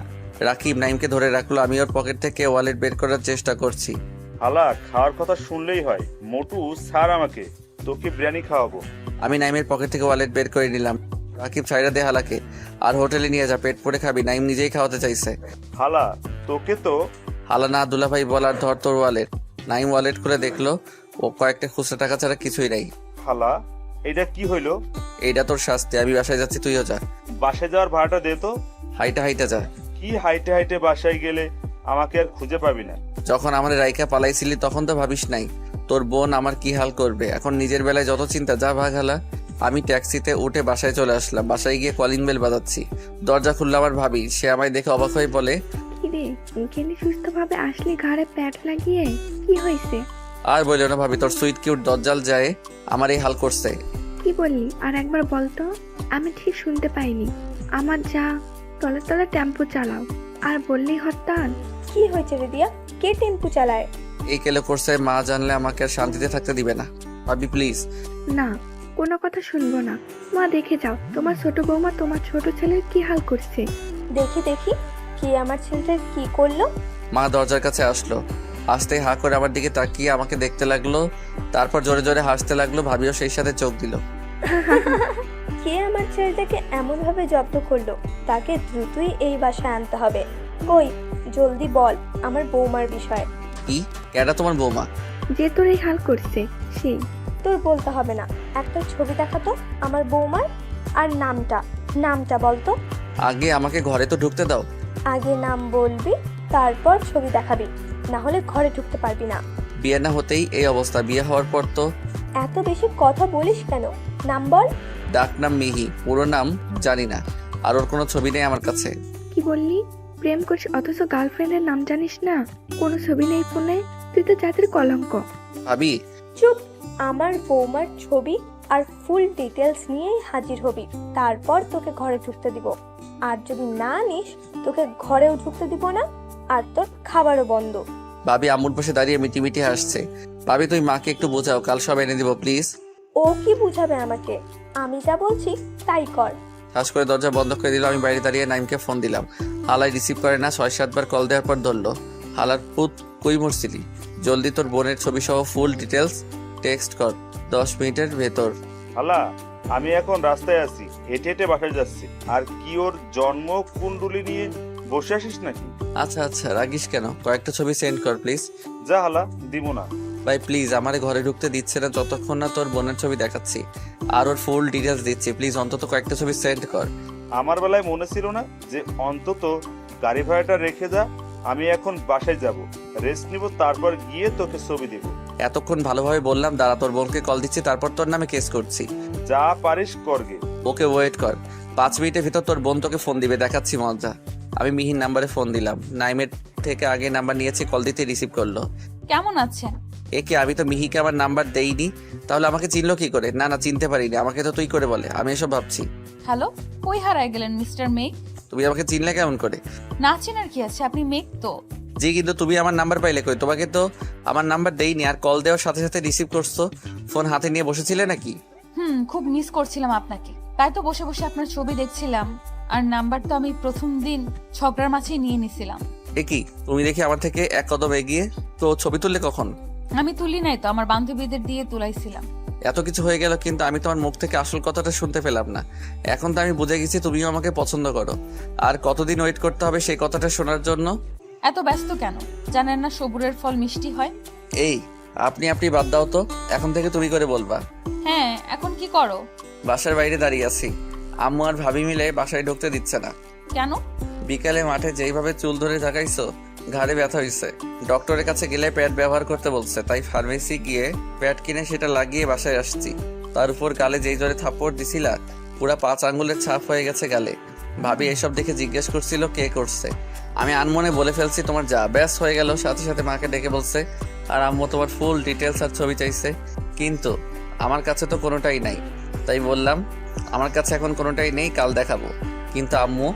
রাকিব নাইমকে ধরে রাখলো, আমি ওর পকেট থেকে ওয়ালেট বের করার চেষ্টা করছি। হালা খাওয়ার কথা শুনলেই হয়। মোটু স্যার আমাকে, তোকে বিরিয়ানি খাওয়াবো। আমি নাইমের পকেট থেকে ওয়ালেট বের করে নিলাম। রাকিব ছাইরা দে হালাকে, আর হোটেলে নিয়ে যা, পেট পরে খাবি। নাইম নিজেই খাওয়াতে চাইছে। হালা তোকে তো হালা না দুলাভাই বলার, ধর তোর ওয়ালেট। নাইম ওয়ালেট খুলে দেখলো ও কয়েকটা খুচরা টাকা ছাড়া কিছুই নাই। হালা এটা কি হইলো? এইটা তোর শাস্তি, আমি বাসায় যাচ্ছি, তুইও যা। বাসায় যাওয়ার ভাড়াটা দে তো। হাইটা হাইটা যা। কি হাইটে হাইটে বাসায় গেলে আমাকে আর খুঁজে পাবি না। যখন আমাদের রাইকা পালাইছিলি তখন তো ভাবিস নাই তোর বোন আমার কি হাল করবে। এখন নিজের বেলায় যত চিন্তা, যা ভাগ হালা। আমি ট্যাক্সিতে উঠে বাসায় চলে আসলাম। বাসায় গিয়ে কলিং বেল বাজাচ্ছি। দরজা খুললো আমার ভাবি। সে আমায় দেখে অবাক হয়ে বলে, কিরে এখানে সুস্থভাবে আসলি ঘাড়ে প্যাড লাগিয়ে? কি হয়েছে? আর বললো না ভাবি, তোর সুইট কিউট দজ্জাল যায় আমার এই হাল করছে। কি বললি আর একবার বলতো, আমি ঠিক শুনতে পাইনি। আমার যা তলে তলে টেম্পো চালাও আর বললি হরতাল। কি হয়েছে রে দিয়া? কে টেম্পু চালায়? এই কেলো করছে, মা জানলে আমাকে আর শান্তিতে থাকতে দিবে না। ভাবি প্লিজ। না, কোনো কথা শুনবো না। মা দেখে যাও তোমার ছোট বৌমা তোমার ছোট ছেলের কি হাল করছে। দেখি দেখি কি আমার ছেলেটার কি করলো। মা দরজার কাছে আসলো, আসতে হা করে আমার দিকে তাকিয়ে আমাকে দেখতে লাগলো। তারপর জোরে জোরে হাসতে লাগলো। ভাবিও সেই সাথে চোখ দিল। কে আমার ছেলেটাকে এমন ভাবে জব্দ করলো? তাকে দ্রুতই এই বাসায় আনতে হবে। কই জলদি বল আমার বৌমার বিষয়। কি? কেডা তোমার বৌমা? যে তোর এই হাল করছে সেই। তোর বলতে হবে না, একটা ছবি দেখাতো আমার বৌমার। আর নামটা বলতো। আগে আমাকে ঘরে তো ঢুকতে দাও। আগে নাম বলবি, তারপর ছবি দেখাবি, না হলে ঘরে ঢুকতে পারবি না। বিয়ে না হতেই এই অবস্থা, বিয়ে হওয়ার পর তো। এত বেশি কথা বলিস কেন? নাম বল। ডাক নাম মিহি, পুরো নাম জানি না। আর ওর কোনো ছবি নেই আমার কাছে। কি বললি? প্রেম করিস অথচ গার্লফ্রেন্ডের নাম জানিস না? কোনো ছবি নেই ফোনে? তুই তো জাতির কলঙ্ক। ভাবি চুপ। আমার বৌমার ছবি আর ফুল ডিটেলস নিয়েই হাজির হবি, তারপর তোকে ঘরে ঢুকতে দিব। আর যদি না নিস তোকে ঘরেও ঢুকতে দিব না, আর তোর খাবারও বন্ধ। ভাবি আমুর পাশে দাঁড়িয়ে মিটি মিটি হাসছে। ভাবি তুই মাকে একটু বোঝাও, কাল সব এনে দিব প্লিজ। ও কি বুঝাবে আমাকে? আমি যা বলছি তাই কর। ঠাস করে দরজা বন্ধ করে দিল। আমি বাইরে দাঁড়িয়ে নাইমকে ফোন দিলাম। হালাই রিসিভ করে না, 6-7 বার কল দেওয়ার পর ধরলো। হালার পুত কই মরছিলি? জলদি তোর বোনের ছবি সহ ফুল ডিটেলস টেক্সট কর 10 মিনিটের ভেতর। হালা আমি এখন রাস্তায় আছি, হেঁটে হেঁটে বাসায় যাচ্ছি। আর কি ওর জন্ম কুণ্ডলি নিয়ে বসে আসিস নাকি? আচ্ছা আচ্ছা রাগিস কেন? কয়েকটা ছবি সেন্ড কর প্লিজ। যা হালা, দিব না। ভাই প্লিজ, আমারে ঘরে ঢুকতে দিচ্ছে না যতক্ষণ না তোর বোনের ছবি দেখাচ্ছি আর ওর ফুল ডিটেলস দিচ্ছি। প্লিজ অন্তত কয়েকটা ছবি সেন্ড কর। আমার বেলায় মনে ছিল না যে অন্তত গাড়ি ভাড়াটা রেখে যা। আমি এখন বাসায় যাব, রেস্ট নিব, তারপর গিয়ে তোকে ছবি দিব। এতক্ষণ ভালোভাবে বললাম, দাঁড়া তোর বোনকে কল দিচ্ছি, তারপর তোর নামে কেস করছি। যা পারিস করগে। ওকে ওয়েট কর, 5 মিনিটের ভিতর তোর বোন তোকে ফোন দিবে, দেখাচ্ছি মজা। আমি মিহির নাম্বারে ফোন দিলাম। নাইমের থেকে আগে নাম্বার নিয়েছি, কল দিতে রিসিভ করলো। কেমন আছেন? একে আমি তো মিহিকে আমার নাম্বার দেইনি, তাহলে আমাকে চিনলো কি করে? না না চিনতে পারিনি, আমাকে তো তুই করে বলে। আমি এসব ভাবছি। হ্যালো, কই হারায় গেলেন মিস্টার মেঘ? তুমি আমাকে চিনলে কেমন করে? না চেনার কি আছে, আপনি মেঘ তো। জি, কিন্তু তুমি আমার নাম্বার পাইলে কই? তোমাকে তো আমার নাম্বার দেইনি, আর কল দেওয়ার সাথে সাথে রিসিভ করছো। ফোন হাতে নিয়ে বসেছিলে নাকি? খুব মিস করছিলাম আপনাকে, তাই তো বসে বসে আপনার ছবি দেখছিলাম। আর নাম্বার তো আমি প্রথম দিন ঝগড়ার মাঝেই নিয়ে নিছিলাম। এ কি, তুমি দেখি আমার থেকে এক কদম এগিয়ে। তো ছবি তুললে কখন? আমি তুলি নাই তো, আমার বান্ধবীদের দিয়ে তুলাইছিলাম। এত কিছু হয়ে গেল কিন্তু আমি তোমার মুখ থেকে আসল কথাটা শুনতে পেলাম না। এখন তো আমি বুঝে গেছি তুমিও আমাকে পছন্দ করো। আর কতদিন ওয়েট করতে হবে সেই কথাটা শোনার জন্য? এত ব্যস্ত কেন? জানেন না সবুরের ফল মিষ্টি হয়? এই আপনি বাদ দাও তো, এখন থেকে তুমি করে বলবা। হ্যাঁ, এখন কি করো? বাসার বাইরে দাঁড়িয়ে আছি, আম্মু আর ভাবি মিলে বাসায় ঢুকতে দিচ্ছে না। কেন? বিকালে মাঠে যেইভাবে চুল ধরে ঝাঁকাইছো, ঘাড়ে ব্যথা হয়েছে। ডক্টরের কাছে গেলে প্যাড ব্যবহার করতে বলছে, তাই ফার্মেসি গিয়ে প্যাড কিনে সেটা লাগিয়ে বাসায় আসছি। তার উপর গালে যেই জোরে থাপ্পড় দিছিলা, পুরা 5 আঙ্গুলের ছাপ হয়ে গেছে গালে। ভাবি এসব দেখে জিজ্ঞেস করছিল কে করছে। আমি আনমনে বলে ফেলছি তোমার যা, ব্যাস হয়ে গেল। সাথে সাথে মাকে ডেকে বলছে, আর আম্মু তোমার ফুল ডিটেলস আর ছবি চাইছে, কিন্তু আমার কাছে তো কোনোটাই নাই। তাই বললাম আমার কাছে এখন কোনোটাই নেই, কাল দেখাবো। কিন্তু আম্মু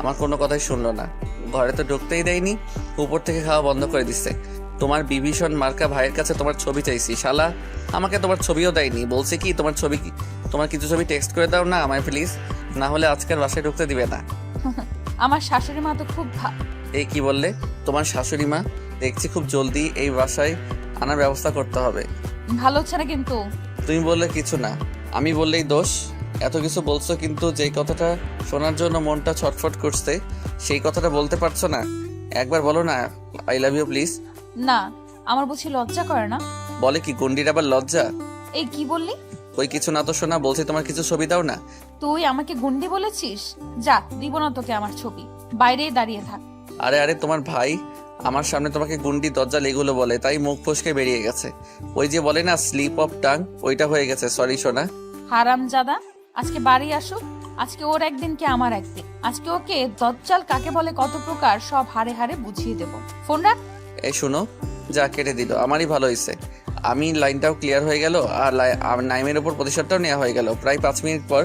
আমার কোনো কথাই শুনলো না, ঘরে তো ঢুকতেই দেয়নি, উপর থেকে খাওয়া বন্ধ করে দিচ্ছে। তোমার বিভীষণ মার্কা ভাইয়ের কাছে তোমার ছবি চাইছি, শালা আমাকে তোমার ছবিও দেয়নি। বলছে কি তোমার ছবি কি, তোমার কিছু ছবি টেক্সট করে দাও না আমায় প্লিজ, না হলে আজকের বাসায় ঢুকতে দিবে না। আমার শাশুড়ি মা তো খুব এই কি বললে? তোমার শাশুড়ি মা? দেখছি খুব জলদি এই বাসায় আনার ব্যবস্থা করতে হবে। ভালো হচ্ছে না কিন্তু। তুমি বললে কিছু না, আমি বললেই দোষ। এত কিছু বলছো, কিন্তু যেই কথাটা শোনার জন্য মনটা ছটফট করছে সেই কথাটা বলতে পারছো না। একবার বলো না আই লাভ ইউ প্লিজ। না, আমার বুঝি লজ্জা করে না? বলে কি গন্ডির আবার লজ্জা? এই কি বললি? ওই কিছু না তো শোনা, বলছি তোমার কিছু ছবি দাও না। তুই আমাকে গুন্ডি বলেছিস? যা, দিব না তোকে আমার ছবি, বাইরেই দাঁড়িয়ে থাক। আরে তোমার ভাই আমার সামনে তোমাকে গুন্ডি দজ্জাল এগুলো বলে, তাই মুখ ফসকে বেরিয়ে গেছে। ওই যে বলে না স্লিপ অফ টাং, ওইটা হয়ে গেছে। সরি সোনা। হারামজাদা, আজকে বাড়ি আসুক, আজকে ওর একদিন কি আমার একদিন। আজকে ওকে দজ্জাল কাকে বলে কত প্রকার সব হাড়ে হাড়ে বুঝিয়ে দেব। ফোন রাখ। এই শুনো, যা কেটে দিল, আমারই ভালো হয়েছে। আমি লাইনটাও ক্লিয়ার হয়ে গেল, আর নাইমের ওপর প্রতিশোধটাও নেওয়া হয়ে গেল। প্রায় 5 মিনিট পর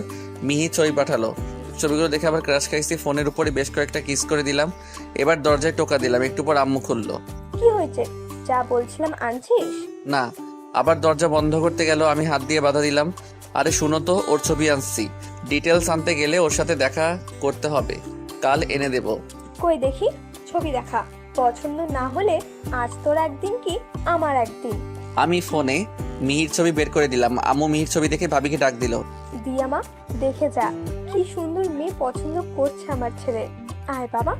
মিহি ছবি পাঠালো। ছবিগুলো দেখে আবার ক্রাশ খাইছি, ফোনের উপরে বেশ কয়েকটা কিস করে দিলাম। এবার দরজায় টোকা দিলাম, একটু পর আম্মু খুললো। কি হয়েছে? যা বলছিলাম আনছিস? না, আবার দরজা বন্ধ করতে গেল, আমি হাত দিয়ে বাধা দিলাম। আরে শুনো তো, ওর ছবি আনছি, ডিটেলস আনতে গেলে ওর সাথে দেখা করতে হবে, কাল এনে দেব। কই দেখি ছবি দেখা। পছন্দ না হলে আজ তোর একদিন কি আমার একদিন। আমি ফোনে মিহির ছবি বের করে দিলাম। আম্মু মিহির ছবি দেখে ভাবিকে ডাক দিল। দিয়া মা, দেখে যা কি সুন্দর মেয়ে পছন্দ করছে আমার ছেলে। আয় বাবা,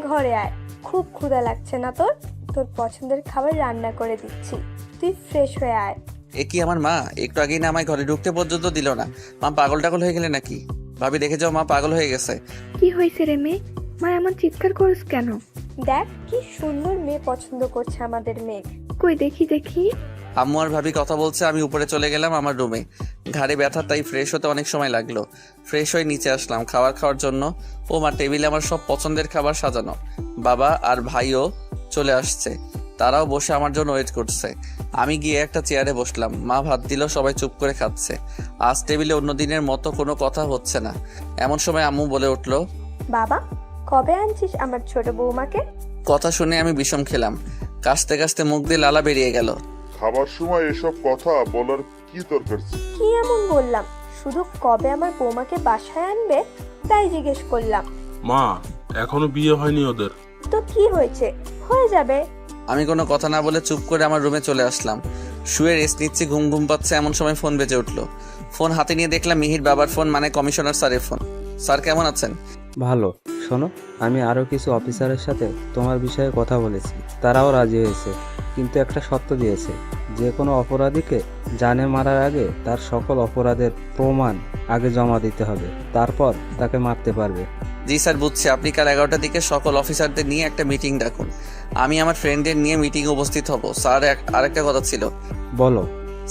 ঘরে আয়। খুব ক্ষুধা লাগছে না তোর? তোর পছন্দের খাবার রান্না করে দিচ্ছি, তুই ফ্রেশ হয়ে আয়। এ কি আমার মা? একটু আগেই না আমায় ঘরে ঢুকতে পর্যন্ত দিল না। মা পাগল টাগল হয়ে গেলে নাকি? ভাবি দেখে যাও, মা পাগল হয়ে গেছে। কি হয়েছে রে মেয়ে? মা এমন চিৎকার করিস কেন? দেখ কি সুন্দর মেয়ে পছন্দ করছে আমাদের মেয়ে। কই দেখি দেখি। আম্মু আর ভাবি কথা বলছে, আমি উপরে চলে গেলাম আমার রুমে। ঘাড়ে ব্যথা, তাই ফ্রেশ হতে অনেক সময় লাগলো। ফ্রেশ হয়ে নিচে আসলাম খাবার খাওয়ার জন্য। ও মা, টেবিলে আমার সব পছন্দের খাবার সাজানো। বাবা আর ভাইও চলে আসছে, তারাও বসে আমার জন্য ওয়েট করছে। আমি গিয়ে একটা চেয়ারে বসলাম। মা ভাত দিল, সবাই চুপ করে খাচ্ছে। আজ টেবিলে অন্য দিনের মতো কোনো কথা হচ্ছে না। এমন সময় আম্মু বলে উঠলো, বাবা, কবে আনছিস আমার ছোট বৌমাকে? কথা শুনে আমি বিষম খেলাম। কাশতে কাশতে মুখ দিয়ে লালা বেরিয়ে গেল। খাবার সময় এসব কথা বলার কি দরকার ছিল? কি এমন বললাম? শুধু কবে আমার বৌমাকে বাসায় আনবে তাই জিজ্ঞেস করলাম। মা, এখনো বিয়ে হয়নি ওদের। তো কি হয়েছে, হয়ে যাবে। আমি কোনো কথা না বলে চুপ করে আমার রুমে চলে আসলাম। শুয়ে রেস্ট নিচ্ছি, ঘুম ঘুম পাচ্ছে। এমন সময় ফোন বেজে উঠলো। ফোন হাতে নিয়ে দেখলাম মিহির বাবার ফোন, মানে কমিশনার স্যারের ফোন। স্যার কেমন আছেন? ভালো। শোনো, আমি আরও কিছু অফিসারের সাথে তোমার বিষয়ে কথা বলেছি, তারাও রাজি হয়েছে, কিন্তু একটা শর্ত দিয়েছে। যে কোনো অপরাধীকে জানে মারার আগে তার সকল অপরাধের প্রমাণ আগে জমা দিতে হবে, তারপর তাকে মারতে পারবে। জি স্যার, বুঝছি। আপনি কাল 11টার দিকে সকল অফিসারদের নিয়ে একটা মিটিং ডাকুন। আমি আমার ফ্রেন্ডের নিয়ে মিটিংয়ে উপস্থিত হব। স্যার, আরেকটা কথা ছিল। বলো।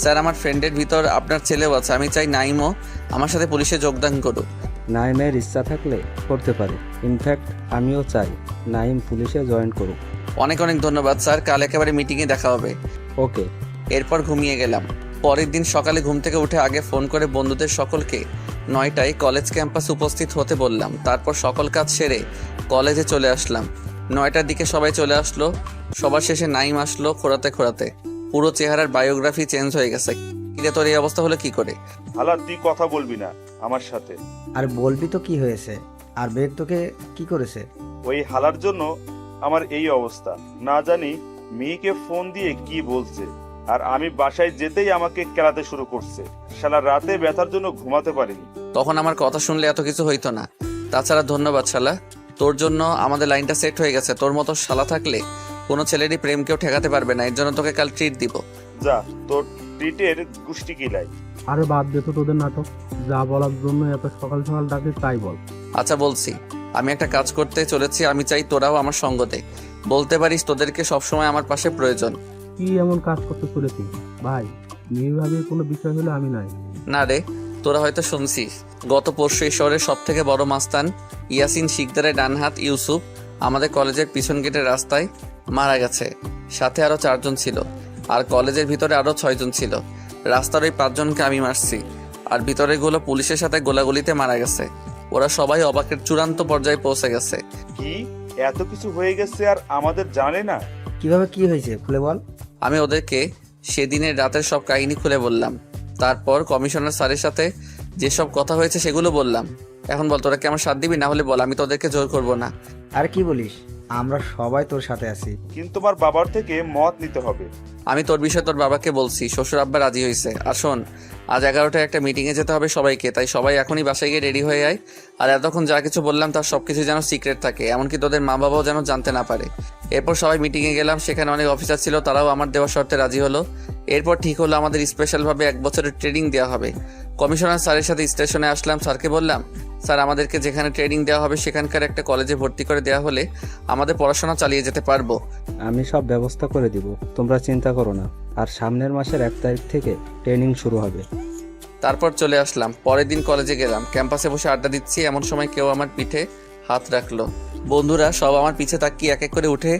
স্যার, আমার ফ্রেন্ডের ভিতর আপনার ছেলেও আছে। আমি চাই নাইমও আমার সাথে পুলিশে যোগদান করুক। নাইমের ইচ্ছা থাকলে করতে পারে। ইনফ্যাক্ট আমিও চাই নাইম পুলিশে জয়েন করুক। অনেক অনেক ধন্যবাদ স্যার, কাল একেবারে মিটিংয়ে দেখা হবে। ওকে। এরপর ঘুমিয়ে গেলাম। পরের দিন সকালে ঘুম থেকে উঠে আগে ফোন করে বন্ধুদের সকলকে 9টায় কলেজ ক্যাম্পাসে উপস্থিত হতে বললাম। তারপর সকল কাজ সেরে কলেজে চলে আসলাম। 9টার দিকে সবাই চলে আসলো। সবার শেষে নাইম আসলো খোঁড়াতে খোঁড়াতে। পুরো চেহারার বায়োগ্রাফি চেঞ্জ হয়ে গেছে। কিরে, তোর এই অবস্থা হলো কি করে? হালা, তুই কথা বলবি না আমার সাথে? আর বলবি তো কি হয়েছে? আর বেগ তোকে কি করেছে? ওই হালার জন্য আমার এই অবস্থা। না জানি মেয়েকে ফোন দিয়ে কি বলছে, আর আমি বাসায় যেতেই আমাকে কেলাতে শুরু করছে। শালা রাতে ব্যথার জন্য ঘুমাতে পারিনি। তখন আমার কথা শুনলে এত কিছু হইতো না। তাছাড়া ধন্যবাদ শালা, তোর জন্য আমাদের লাইনটা সেট হয়ে গেছে। তোর মতো শালা থাকলে কোনো ছেলেরই প্রেম কেউ ঠেকাতে পারবে না। এর জন্য তোকে কাল ট্রিট দিব। যা, তোর ট্রিটের গুষ্টি কিলাই। আরে বাদ দে তো তোদের নাটক, যা বলার জন্য এত সকাল সকাল ডাকে তাই বল। আচ্ছা বলছি, আমি একটা কাজ করতে চলেছি, আমি চাই তোরাও আমার সঙ্গ দে। বলতে পারিস তোদেরকে সবসময় আমার পাশে প্রয়োজন। কি এমন কাজ করতে চলেছি ভাই? নির্ভাবে কোনো বিষয় হলে আমি নাই। না রে, তোরা হয়তো শুনছিস, গত পরশু এই শহরের সব থেকে বড় মাস্তান ইয়াসিন শিকদারের ডানহাত ইউসুফ আমাদের কলেজের পিছন গেটের রাস্তায় মারা গেছে। সাথে আরো 4 জন ছিল, আর কলেজের ভিতরে আরো 6 জন ছিল। রাস্তার ওই 5 জনকে আমি মারছি, আর ভিতরের গুলো পুলিশের সাথে গোলাগুলিতে মারা গেছে। ওরা সবাই অবাকের চূড়ান্ত পর্যায়ে পৌঁছে গেছে। কি এত কিছু হয়ে গেছে আর আমাদের জানে না? কিভাবে কি হয়েছে খুলে বল। আমি ওদেরকে সেদিনের রাতের সব কাহিনী খুলে বললাম। তারপর কমিশনার স্যারের সাথে যেসব কথা হয়েছে সেগুলো বললাম। এখন বল, তোরা কি আমার সাথ দিবি? না হলে বল, আমি তোদেরকে জোর করব না। আর কি বলিস, আমরা সবাই তোর সাথে আছি। কিন্তু তোমার বাবার থেকে মত নিতে হবে। আমি তোর বিষয়ে তোর বাবাকে বলছি, শ্বশুর আব্বা রাজি হয়েছে। আর শোন, আজ 11টায় একটা মিটিংয়ে যেতে হবে সবাইকে, তাই সবাই এখনই বাসায় গিয়ে রেডি হয়ে আয়। আর এতক্ষণ যা কিছু বললাম তার সবকিছু যেন সিক্রেট থাকে, এমনকি তোদের মা বাবাও যেন জানতে না পারে। এরপর সবাই মিটিংয়ে গেলাম, সেখানে অনেক অফিসার ছিল, তারাও আমার দেওয়া শর্তে রাজি হলো। এরপর ঠিক হলো আমাদের স্পেশালভাবে 1 বছরের ট্রেনিং দেওয়া হবে। কমিশনার স্যারের সাথে স্টেশনে আসলাম, স্যারকে বললাম, স্যার আমাদেরকে যেখানে ট্রেনিং দেওয়া হবে সেখানকার একটা কলেজে ভর্তি করে দেওয়া হলে আমাদের পড়াশোনা চালিয়ে যেতে পারবো। আমি সব ব্যবস্থা করে দিব, তোমরা চিন্তা করো না। আর সামনের মাসের 1 তারিখ থেকে ট্রেনিং শুরু হবে। তারপর চলে আসলাম। পরের দিন কলেজে গেলাম, ক্যাম্পাসে বসে আড্ডা দিচ্ছি, এমন সময় কেউ আমার পিঠে হাত রাখলো। বন্ধুরা সব আমার পিছে তাকিয়ে এক এক করে উঠে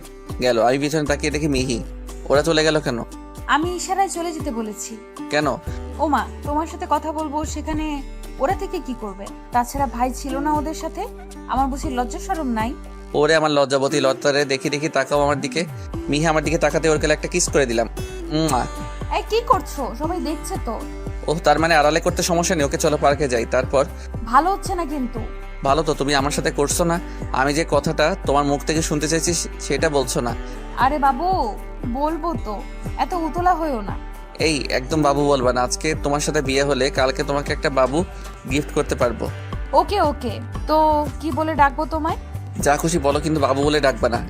গেল। আমি পিছনে তাকিয়ে দেখি মিহি। ওরা চলে গেল কেন? আমি ইশারায় চলে যেতে বলেছি। কেন? ওমা, তোমার সাথে কথা বলবো, সেখানে ওরা থেকে কি করবে? তাছাড়া ভাই ছিল না ওদের সাথে, আমার বুঝি লজ্জা শরম নাই? ওরে আমার লজ্জাবতী লজ্জারে, দেখি দেখি তাকাও আমার দিকে। মিহি আমার দিকে তাকাতে ওর গেলে একটা কিস করে দিলাম। এই কি করছো? সবাই দেখছে তো। ও তার মানে আড়ালে করতে সমস্যা নেই, ওকে চলো পার্কে যাই। তারপর ভালো হচ্ছে না কিন্তু। ভালো তো, তুমি আমার সাথে করছো না। আমি যে কথাটা তোমার মুখ থেকে শুনতে চাইছি সেটা বলছো না। আরে বাবু, বলবো তো, এত উতলা হয়েও না। এই একদম বাবু বলবা না। আজকে তোমার সাথে বিয়ে হলে কালকে তোমাকে একটা বাবু গিফট করতে পারবো। ওকে ওকে, তো কি বলে ডাকবো তোমায়? যা খুশি বলো, কিন্তু বাবু বলে ডাকবা না।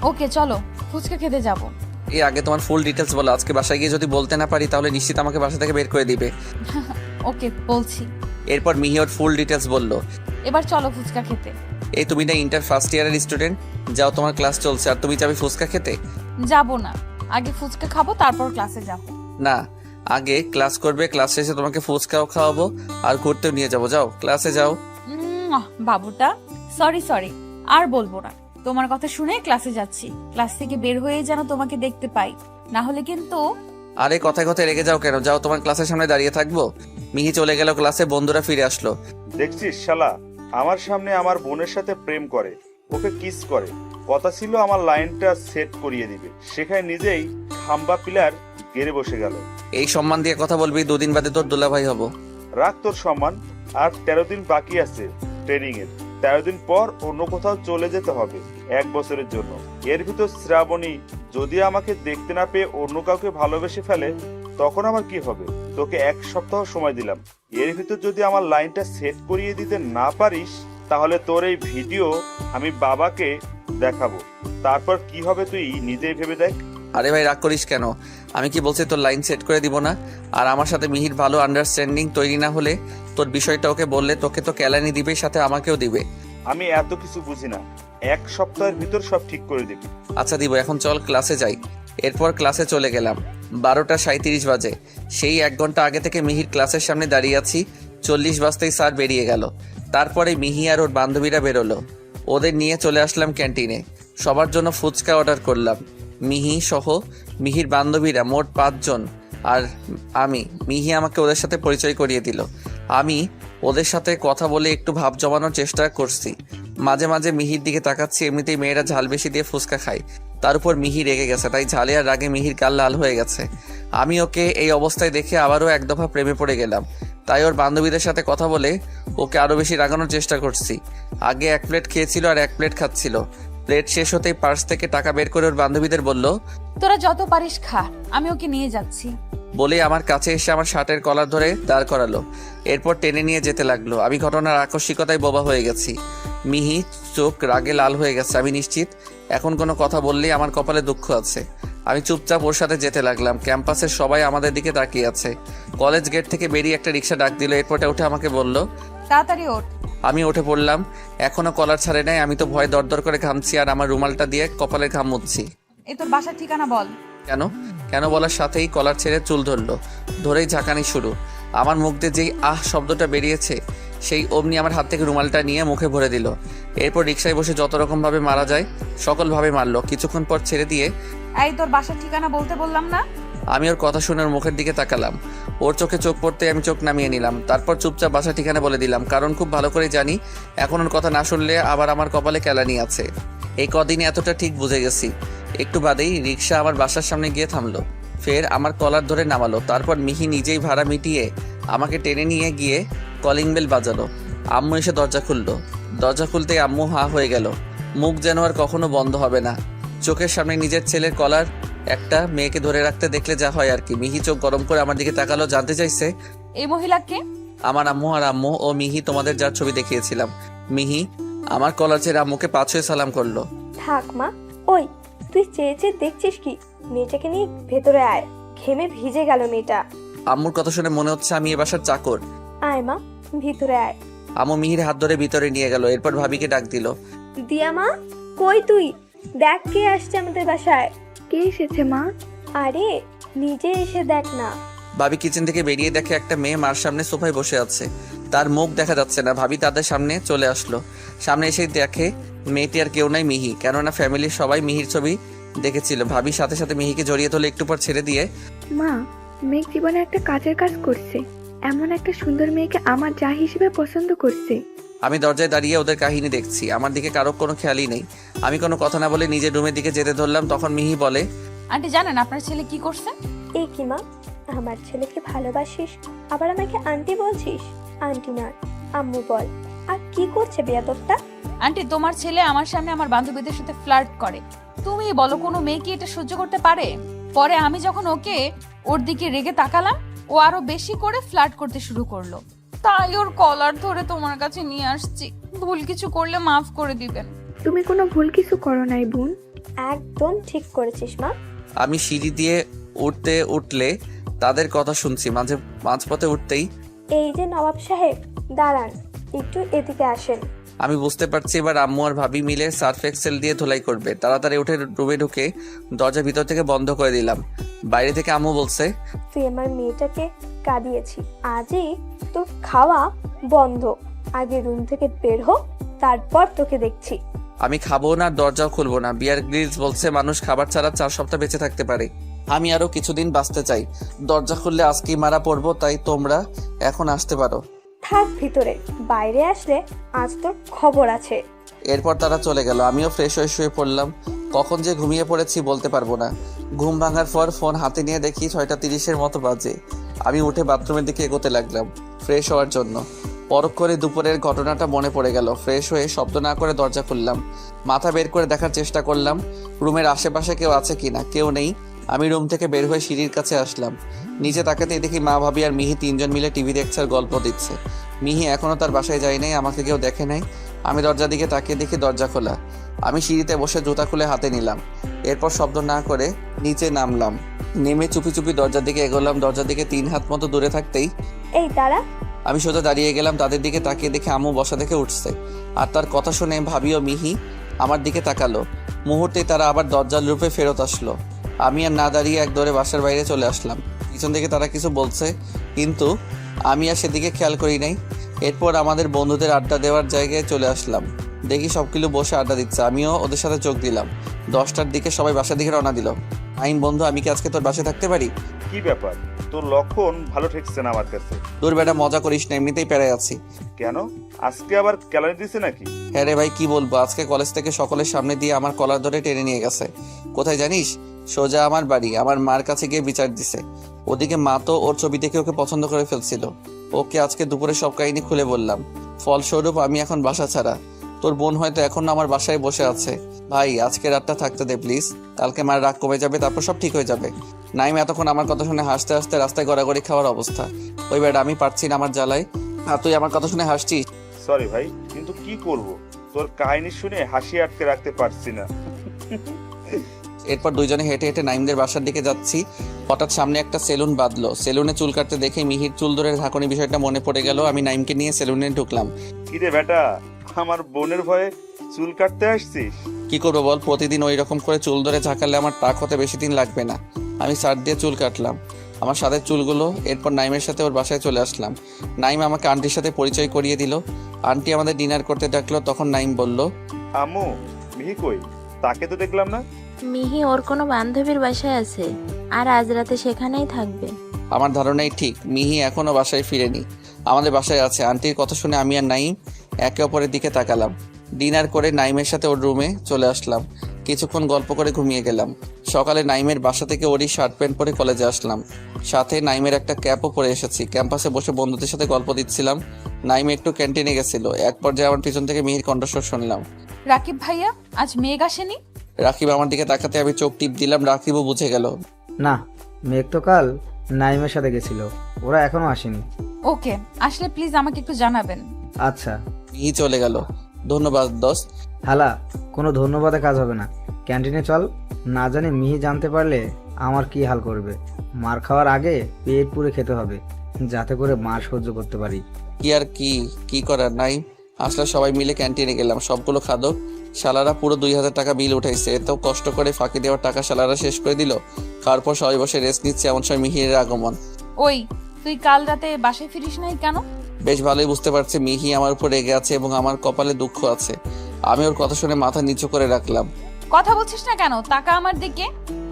ওকে চলো, ফুচকা খেতে যাবো। এই আগে তোমার ফুল ডিটেলস বলো। আজকে বাসায় গিয়ে যদি বলতে না পারি তাহলে নিশ্চিত আমাকে বাসা থেকে বের করে দিবে। ওকে বলছি। এরপর মিহি ওর ফুল ডিটেলস বললো। এবার চলো ফুচকা খেতে। এই তুমি না ইন্টার ফার্স্ট ইয়ারের স্টুডেন্ট, যাও তোমার ক্লাস চলছে, আর তুমি যাবে ফুচকা খেতে? যাবো না, আগে ফুচকা খাবো তারপর ক্লাসে যাবো। না, আগে ক্লাস করবে, ক্লাস শেষে তোমাকে ফুচকাও খাওয়াবো আর ঘুরতেও নিয়ে যাবো। যাও ক্লাসে যাও। বাবুটা, সরি, আর বলবো না। তোমার কথা শুনে ক্লাসে যাচ্ছি। ক্লাস থেকে বের হয়ে যেন তোমাকে দেখতে পাই, না হলে কিন্তু। আরে কথায় কথায় রেগে যাও কেন? যাও, তোমার ক্লাসের সামনে দাঁড়িয়ে থাকবো। মিহি চলে গেল ক্লাসে, বন্ধুরা ফিরে আসলো। দেখছিস শালা আমার সামনে আমার বোনের সাথে প্রেম করে, ওকে কিস করে। কথা ছিল আমার লাইনটা সেট করিয়ে দিবে, সেখানে নিজেই খাম্বা পিলার গেড়ে বসে গেল। এই সম্মান দিয়ে কথা বলবি, 2 দিন বাদে তোর দুলাভাই হব। রাখ তোর সম্মান। আর 13 দিন বাকি আছে ট্রেনিং এর। 13 দিন পর অন্য কোথাও চলে যেতে হবে 1 বছরের জন্য। এর ভিতর শ্রাবণী যদি আমাকে দেখতে না পেয়ে অন্য কাউকে ভালোবেসে ফেলে, তখন আমার কি হবে? তোকে 1 সপ্তাহ সময় দিলাম, এর ভিতর যদি আমার লাইনটা সেট করিয়ে দিতে না পারিস, তাহলে তোর এই ভিডিও আমি বাবাকে দেখাবো। তারপর কি হবে তুই নিজেই ভেবে দেখ। আরে ভাই রাগ করিস কেন? আমি কি বলছি তোর লাইন সেট করে দিব না? আর আমার সাথে মিহির ভালো আন্ডারস্ট্যান্ডিং তৈরি না হলে তোর বিষয়টা ওকে বললে তোকে তো কেলানি দিবে, সাথে আমাকেও দিবে। আমি এত কিছু বুঝি না, 1 সপ্তাহের ভিতর সব ঠিক করে দিবি। আচ্ছা দিব, এখন চল ক্লাসে যাই। এরপর ক্লাসে চলে গেলাম। 12:37 বাজে। সেই 1 ঘন্টা আগে থেকে মিহির ক্লাসের সামনে দাঁড়িয়ে আছি। 40 বাজতেই স্যার বেরিয়ে গেল। তারপরে মিহি আর ওর বান্ধবীরা বেরোলো। ওদের নিয়ে চলে আসলাম ক্যান্টিনে। সবার জন্য ফুচকা অর্ডার করলাম। মিহি সহ মিহির বান্ধবীরা মোট 5 জন আর আমি। মিহি আমাকে ওদের সাথে পরিচয় করিয়ে দিল। আমি ওদের সাথে কথা বলে একটু ভাব জমানোর চেষ্টা করছি। মাঝে মাঝে মিহির দিকে তাকাচ্ছি। এমনিতেই মেয়েরা ঝাল বেশি দিয়ে ফুচকা খায়, তার উপর মিহি রেগে গেছে, তাই ঝালে আর রাগে মিহির গাল লাল হয়ে গেছে। আমি ওকে এই অবস্থায় দেখে আবারও 1 দফা প্রেমে পড়ে গেলাম। তাই ওর বান্ধবীদের সাথে কথা বলে ওকে আরো বেশি রাগানোর চেষ্টা করছি। আগে 1 প্লেট খেয়েছিল আর 1 প্লেট খাচ্ছিল। প্লেট শেষ হতেই পার্স থেকে টাকা বের করে ওর বান্ধবীদের বলল, তোরা যত পারিস খা, আমি ওকে নিয়ে যাচ্ছি। বলে আমার কাছে এসে আমার শার্টের কলার ধরে দাঁড় করালো। এরপর টেনে নিয়ে যেতে লাগলো। আমি ঘটনার আকস্মিকতায় বোবা হয়ে গেছি। মিহি চোখ রাগে লাল হয়ে গেছে। আমি নিশ্চিত এখন কোনো কথা বললেই আমার কপালে দুঃখ আছে। আমি চুপচাপ ওর সাথে যেতে লাগলাম। ক্যাম্পাসের সবাই আমাদের দিকে তাকিয়ে আছে। কলেজ গেট থেকে বেরিয়ে একটা রিক্সা ডাক দিল। এরপরে উঠে আমাকে বলল, তাড়াতাড়ি ওঠ। আমি উঠে পড়লাম। এখনো কলার ছাড়ে নাই। আমি তো ভয় দরদর করে ঘামছি আর আমার রুমালটা দিয়ে কপালের ঘাম মুছছি। এই তোর বাসার ঠিকানা বল। কেন কেন বলার সাথেই কলার ছেড়ে চুল ধরলো। ধরেই ঝাঁকানি শুরু। আমার মুখ দিয়ে যেই আহ শব্দটা বেরিয়েছে সেই অমনি আমার হাত থেকে রুমালটা নিয়ে মুখে ভরে দিল। এরপর রিক্সায় বসে যত রকমভাবে মারা যায় সকলভাবে মারলো। কিছুক্ষণ পর ছেড়ে দিয়ে, এই তোর বাসার ঠিকানা বলতে বললাম না? আমি ওর কথা শুনে ওর মুখের দিকে তাকালাম। ওর চোখে চোখ পড়তে আমি চোখ নামিয়ে নিলাম। তারপর চুপচাপ বাসা ঠিকানা বলে দিলাম, কারণ খুব ভালো করে জানি এখন ওর কথা না শুনলে আবার আমার কপালে কেলানি আছে। এই কদিনে এতটা ঠিক বুঝে গেছি। একটু বাদেই রিক্সা আমার বাসার সামনে গিয়ে থামলো। ফের আমার কলার ধরে নামালো। তারপর মিহি নিজেই ভাড়া মিটিয়ে আমাকে টেনে নিয়ে গিয়ে কলিং বেল বাজালো। আম্মু এসে দরজা খুললো। দরজা খুলতেই আম্মু হা হয়ে গেল। মুখ যেন আর কখনো বন্ধ হবে না। চোখের সামনে নিজের ছেলের কলার একটা মেয়েকে ধরে রাখতে দেখলে যা হয় আর কি। মিহি চোখ গরম করে আমার দিকে তাকালো, জানতে চাইছে, এই মহিলাকে? আমার আম্মু আর আম্মু ও মিহি তোমাদের যার ছবি দেখিয়েছিলাম। মিহি আমার কলার ছেড়ে আম্মুকে 5-6 সালাম করলো। থাক মা, ওই তুই চেয়ে চেয়ে দেখছিস কি? মেয়েটাকে নিয়ে ভেতরে আয়, ঘেমে ভিজে গেল মেয়েটা। আম্মুর কথা শুনে মনে হচ্ছে আমি এ বাসার চাকর। আয় মা, ভিতরে আয়। আম্মু মিহির হাত ধরে ভিতরে নিয়ে গেল। এরপর ভাবিকে ডাক দিল। দিয়া মা, কই তুই? দেখ কে আসছে আমাদের বাসায়। কে এসেছে মা? আরে নিজে এসে দেখ না। ভাবি কিচেন থেকে বেরিয়ে দেখে একটা মেয়ে মার সামনে সোফায় বসে আছে। তার মুখ দেখা যাচ্ছে না। ভাবি তাদের সামনে চলে আসলো। সামনে এসে দেখে মেয়েটি আর কেউ নাই, মিহি। কেননা ফ্যামিলির সবাই মিহির ছবি দেখেছিল। ভাবির সাথে সাথে মিহিকে জড়িয়ে ধরে একটু পর ছেড়ে দিয়ে, মা, মেঘ জীবনে একটা কাজের কাজ করছে। এমন একটা সুন্দর মেয়েকে আমার যা হিসেবে পছন্দ করছে। আমি দরজায় দাঁড়িয়ে ওদের কাহিনী দেখছি। আমার দিকে কারো কোনো খেয়ালই নেই। আমি কোনো কথা না বলে নিজের রুমের দিকে যেতে ধরলাম। তখন মিহি বলে, আন্টি জানেন আপনার ছেলে কি করছে? এই কি মা, আমার ছেলেকে ভালোবাসিস আবার আমাকে আন্টি বলছিস? আন্টি নয়, আম্মু বল। আর কি করছে বেয়াদবটা? আন্টি তোমার ছেলে আমার সামনে আমার বান্ধবীদের সাথে ফ্লার্ট করে। তুমি বলো কোনো মেয়ে কি এটা সহ্য করতে পারে? পরে আমি যখন ওর দিকে রেগে তাকালাম, ও আরো বেশি করে ফ্লার্ট করতে শুরু করলো। তাই ওর কলার ধরে তোমার কাছে নিয়ে আসছি। ভুল কিছু করলে মাফ করে দিবেন। তুমি কোনো ভুল কিছু করো নাই বোন। একদম ঠিক করেছিস মা। আমি সিঁড়ি দিয়ে উঠলে তাদের কথা শুনছি। মাঝপথে উঠতেই, এই যে নবাব সাহেব, দাঁড়ান, একটু এদিকে আসেন। আমি বুঝতে পারছি এবার আম্মু আর ভাবি মিলে সার্ফ এক্সেল দিয়ে ধুলাই করবে। তাড়াতাড়ি উঠে রুমে ঢুকে দরজা ভিতর থেকে বন্ধ করে দিলাম। বাইরে থেকে আম্মু বলছে, তুই আমার মেয়েটাকে কাঁদিয়েছি, আজই তোর খাওয়া বন্ধ। আগে রুম থেকে বের হো, তারপর তোকে দেখছি। আমি খাবো না, দরজাও খুলবো না। বিয়ার গ্রিলস বলছে মানুষ খাবার ছাড়া 4 সপ্তাহ বেঁচে থাকতে পারে। আমি আরো কিছুদিন বাঁচতে চাই। দরজা খুললে আজকেই মারা পড়বো। তাই তোমরা এখন আসতে পারো। থাক ভিতরে, বাইরে আসলে আজ তোর খবর আছে। এরপর তারা চলে গেল। আমিও ফ্রেশ হয়ে শুয়ে পড়লাম। কখন যে ঘুমিয়ে পড়েছি বলতে পারবো না। ঘুম ভাঙার পর ফোন হাতে নিয়ে দেখি 6:30 মতো বাজে। আমি উঠে বাথরুমের দিকে এগোতে লাগলাম ফ্রেশ হওয়ার জন্য। পরক্ষণে দুপুরের ঘটনাটা মনে পড়ে গেল। ফ্রেশ হয়ে শব্দ না করে দরজা খুললাম। মাথা বের করে দেখার চেষ্টা করলাম রুমের আশেপাশে কেউ আছে কিনা। কেউ নেই। আমি রুম থেকে বের হয়ে সিঁড়ির কাছে আসলাম। নিচে তাকাতেই দেখি মা, ভাবি আর মিহি 3 জন মিলে টিভি দেখছে আর গল্প দিচ্ছে। মিহি এখনো তার বাসায় যায় নাই, আমাকে কেউ দেখে নাই। আমি দরজার দিকে তাকিয়ে দেখি দরজা খোলা। আমি সিঁড়িতে বসে জুতা খুলে হাতে নিলাম। এরপর শব্দ না করে নিচে নামলাম। নেমে চুপি চুপি দরজার দিকে এগোলাম। দরজার দিকে 3 হাত মতো দূরে থাকতেই এই দাঁড়া। আমি সোজা দাঁড়িয়ে গেলাম। তাদের দিকে তাকিয়ে দেখে আম্মু বসা থেকে উঠছে। আর তার কথা শুনে ভাবি ও মিহি আমার দিকে তাকালো। মুহূর্তেই তারা আবার দরজার রূপে ফেরত আসলো। আমি আর না দাঁড়িয়ে এক দৌড়ে বাসার বাইরে চলে আসলাম। পিছন থেকে তারা কিছু বলছে, কিন্তু আমি আর সেদিকে খেয়াল করি নাই। এরপর আমাদের বন্ধুদের আড্ডা দেওয়ার জায়গায় চলে আসলাম। দেখি সবগুলো বসে আড্ডা দিচ্ছে। আমিও ওদের সাথে যোগ দিলাম। 10টার দিকে সবাই বাসার দিকে রওনা দিল। বন্ধু, আমি কি আজকে তোর বাসায় থাকতে পারি? কি ব্যাপার, তোর লক্ষণ ভালো ঠেকছে না আমার কাছে। তোর বেটা মজা করিস না, এমনিতেই পেড়ায় আছি। কেন, আজকে আবার ক্যালারি দিছে নাকি? হ্যাঁ রে ভাই, কি বলবো। আজকে কলেজ থেকে সকলের সামনে দিয়ে আমার কলার ধরে টেনে নিয়ে গেছে। কোথায় জানিস? সোজা আমার বাড়ি। আমার মার কাছে গিয়ে বিচার দিছে। ওদিকে মা তো ওর ছবি দেখে ওকে পছন্দ করে ফেলছিল। ওকে আজকে দুপুরে সব কাহিনী খুলে বললাম। ফলস্বরূপ আমি এখন বাসা ছাড়া। তোর বোন হয়তো এখন আমার বাসায় বসে আছে। ভাই, আজকে রাতটা থাকতে দে প্লিজ। কালকে মার রাগ কমে যাবে, তারপর সব ঠিক হয়ে যাবে। নাইম এতক্ষণ আমার কথা শুনে হাসতে হাসতে রাস্তায় গড়াগড়ি খাওয়ার অবস্থা। ওই বেটা আমি পারছি না আমার জ্বালায়। আর তুই আমার কথা শুনে হাসছিস। সরি ভাই, কিন্তু কি করব, তোর কাহিনী শুনে হাসি আটকে রাখতে পারছি না। এরপর দুইজনে হেঁটে হেঁটে নাইমদের বাসার দিকে যাচ্ছি। হঠাৎ সামনে একটা সেলুন বাঁধলো। সেলুনে চুল কাটতে দেখে মিহির চুল ধরে ঝাঁকুনি বিষয়টা মনে পড়ে গেল। আমি নাইমকে নিয়ে সেলুনে ঢুকলাম। কিরে বেটা, আমার বোনের ভয়ে চুল কাটতে আসছিস? কি করবো বল, প্রতিদিন ওই রকম করে চুল ধরে ঝাঁকালে আমার টাক হতে বেশি দিন লাগবে না। আমি সার দিয়ে চুল কাটলাম আমার সাদের চুলগুলো। এরপর নাইমের সাথে ওর বাসায় চলে আসলাম। নাইম আমাকে আন্টির সাথে পরিচয় করিয়ে দিল। আন্টি আমাদের ডিনার করতে ডাকলো। তখন নাইম বলল, আম্মু, মিহি কই? তাকে তো দেখলাম না। মিহি ওর কোনো বান্ধবীর বাসায় আছে, আর আজ রাতে সেখানেই থাকবে। আমার ধারণাই ঠিক, মিহি এখনো বাসায় ফিরেনি, আমাদের বাসায় আছে। আন্টির কথা শুনে আমি আর নাইম একে অপরের দিকে তাকালাম। ডিনার করে নাইমের সাথে ওর রুমে চলে আসলাম। কিছুক্ষণ গল্প করে ঘুমিয়ে গেলাম। সকালে নাইমের বাসা থেকে ওরই শার্ট প্যান্ট পরে কলেজে আসলাম। সাথে নাইমের একটা ক্যাপও পরে এসেছি। ক্যাম্পাসে বসে বন্ধুদের সাথে গল্প দিচ্ছিলাম। নাইম একটু ক্যান্টিনে গেছিল। এক পর্যায়ে আমার পিছন থেকে মিহির কণ্ঠস্বর শুনলাম, রাকিব ভাইয়া, আজ মেঘ আসেনি? রাকিব আমার দিকে তাকাতে আমি চোখ টিপ দিলাম। রাকিবও বুঝে গেল। না, মেঘ তো কাল নাইমের সাথে গেছিল, ওরা এখনো আসেনি। ওকে, আসলে প্লিজ আমাকে একটু জানাবেন। আচ্ছা। মিহি চলে গেল। ধন্যবাদ দোস্ত। হালা, কোনো ধন্যবাদে কাজ হবে না, ক্যান্টিনে চল। না জানি মিহি জানতে পারলে আমার কি হাল করবে। মার খাওয়ার আগে পেট পুরে খেতে হবে, যাতে করে মার সহ্য করতে পারি। কি আর কি করার নাই। আসলে সবাই মিলে ক্যান্টিনে গেলাম। সবগুলো খাদক শালারা পুরো 2000 টাকা বিল উঠাইছে। এত কষ্ট করে ফাঁকি দেওয়ার টাকা শালারা শেষ করে দিল। খাওয়ার পর সবাই বসে রেস্ট নিচ্ছে, এমন সময় মিহিরের আগমন। ওই, তুই কাল রাতে বাসায় ফিরিস নাই কেন? বেশ ভালোই বুঝতে পারছি মিহি আমার উপর রেগে আছে এবং আমার কপালে দুঃখ আছে। আমি ওর কথা শুনে মাথা নিচু করে রাখলাম। কথা বলছিস না কেন? তাকা আমার দিকে।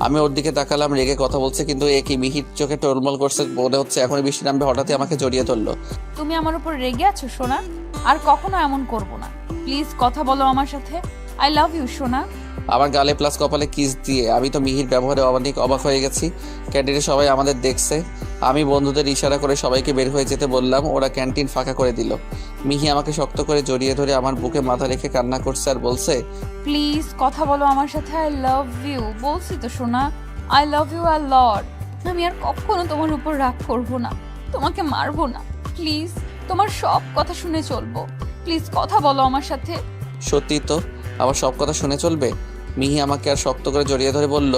আমি ওর দিকে তাকালাম, রেগে কথা বলছে, কিন্তু এ কি? মিহির চোখে টলমল করছে, মনে হচ্ছে এখনই বৃষ্টি নামবে। হঠাৎই আমাকে জড়িয়ে ধরলো। তুমি আমার উপর রেগে আছো সোনা? আর কখনো এমন করব না। প্লিজ কথা বলো আমার সাথে। আই লাভ ইউ সোনা। আমার গালে প্লাস কপালে কিস দিয়ে আমি তো মিহির ব্যবহারে অনেক অবাক হয়ে গেছি। ক্যান্টিনে সবাই আমাদের দেখছে। আমি বন্ধুদের ইশারা করে সবাইকে বের হয়ে যেতে বললাম। ওরা ক্যান্টিন ফাঁকা করে দিল। মিহি আমাকে শক্ত করে জড়িয়ে ধরে আমার বুকে মাথা রেখে কান্না করছে আর বলছে, প্লিজ কথা বলো আমার সাথে। I love you. বলছি তো সোনা, আই লাভ ইউ আ লট। আমি আর কখনো তোমার উপর রাগ করবো না, তোমাকে মারবো না। প্লিজ, তোমার সব কথা শুনে চলবো। প্লিজ কথা বলো আমার সাথে। সত্যি তো? আমার সব কথা শুনে চলবে? মিহি আমাকে আর শক্ত করে জড়িয়ে ধরে বলল,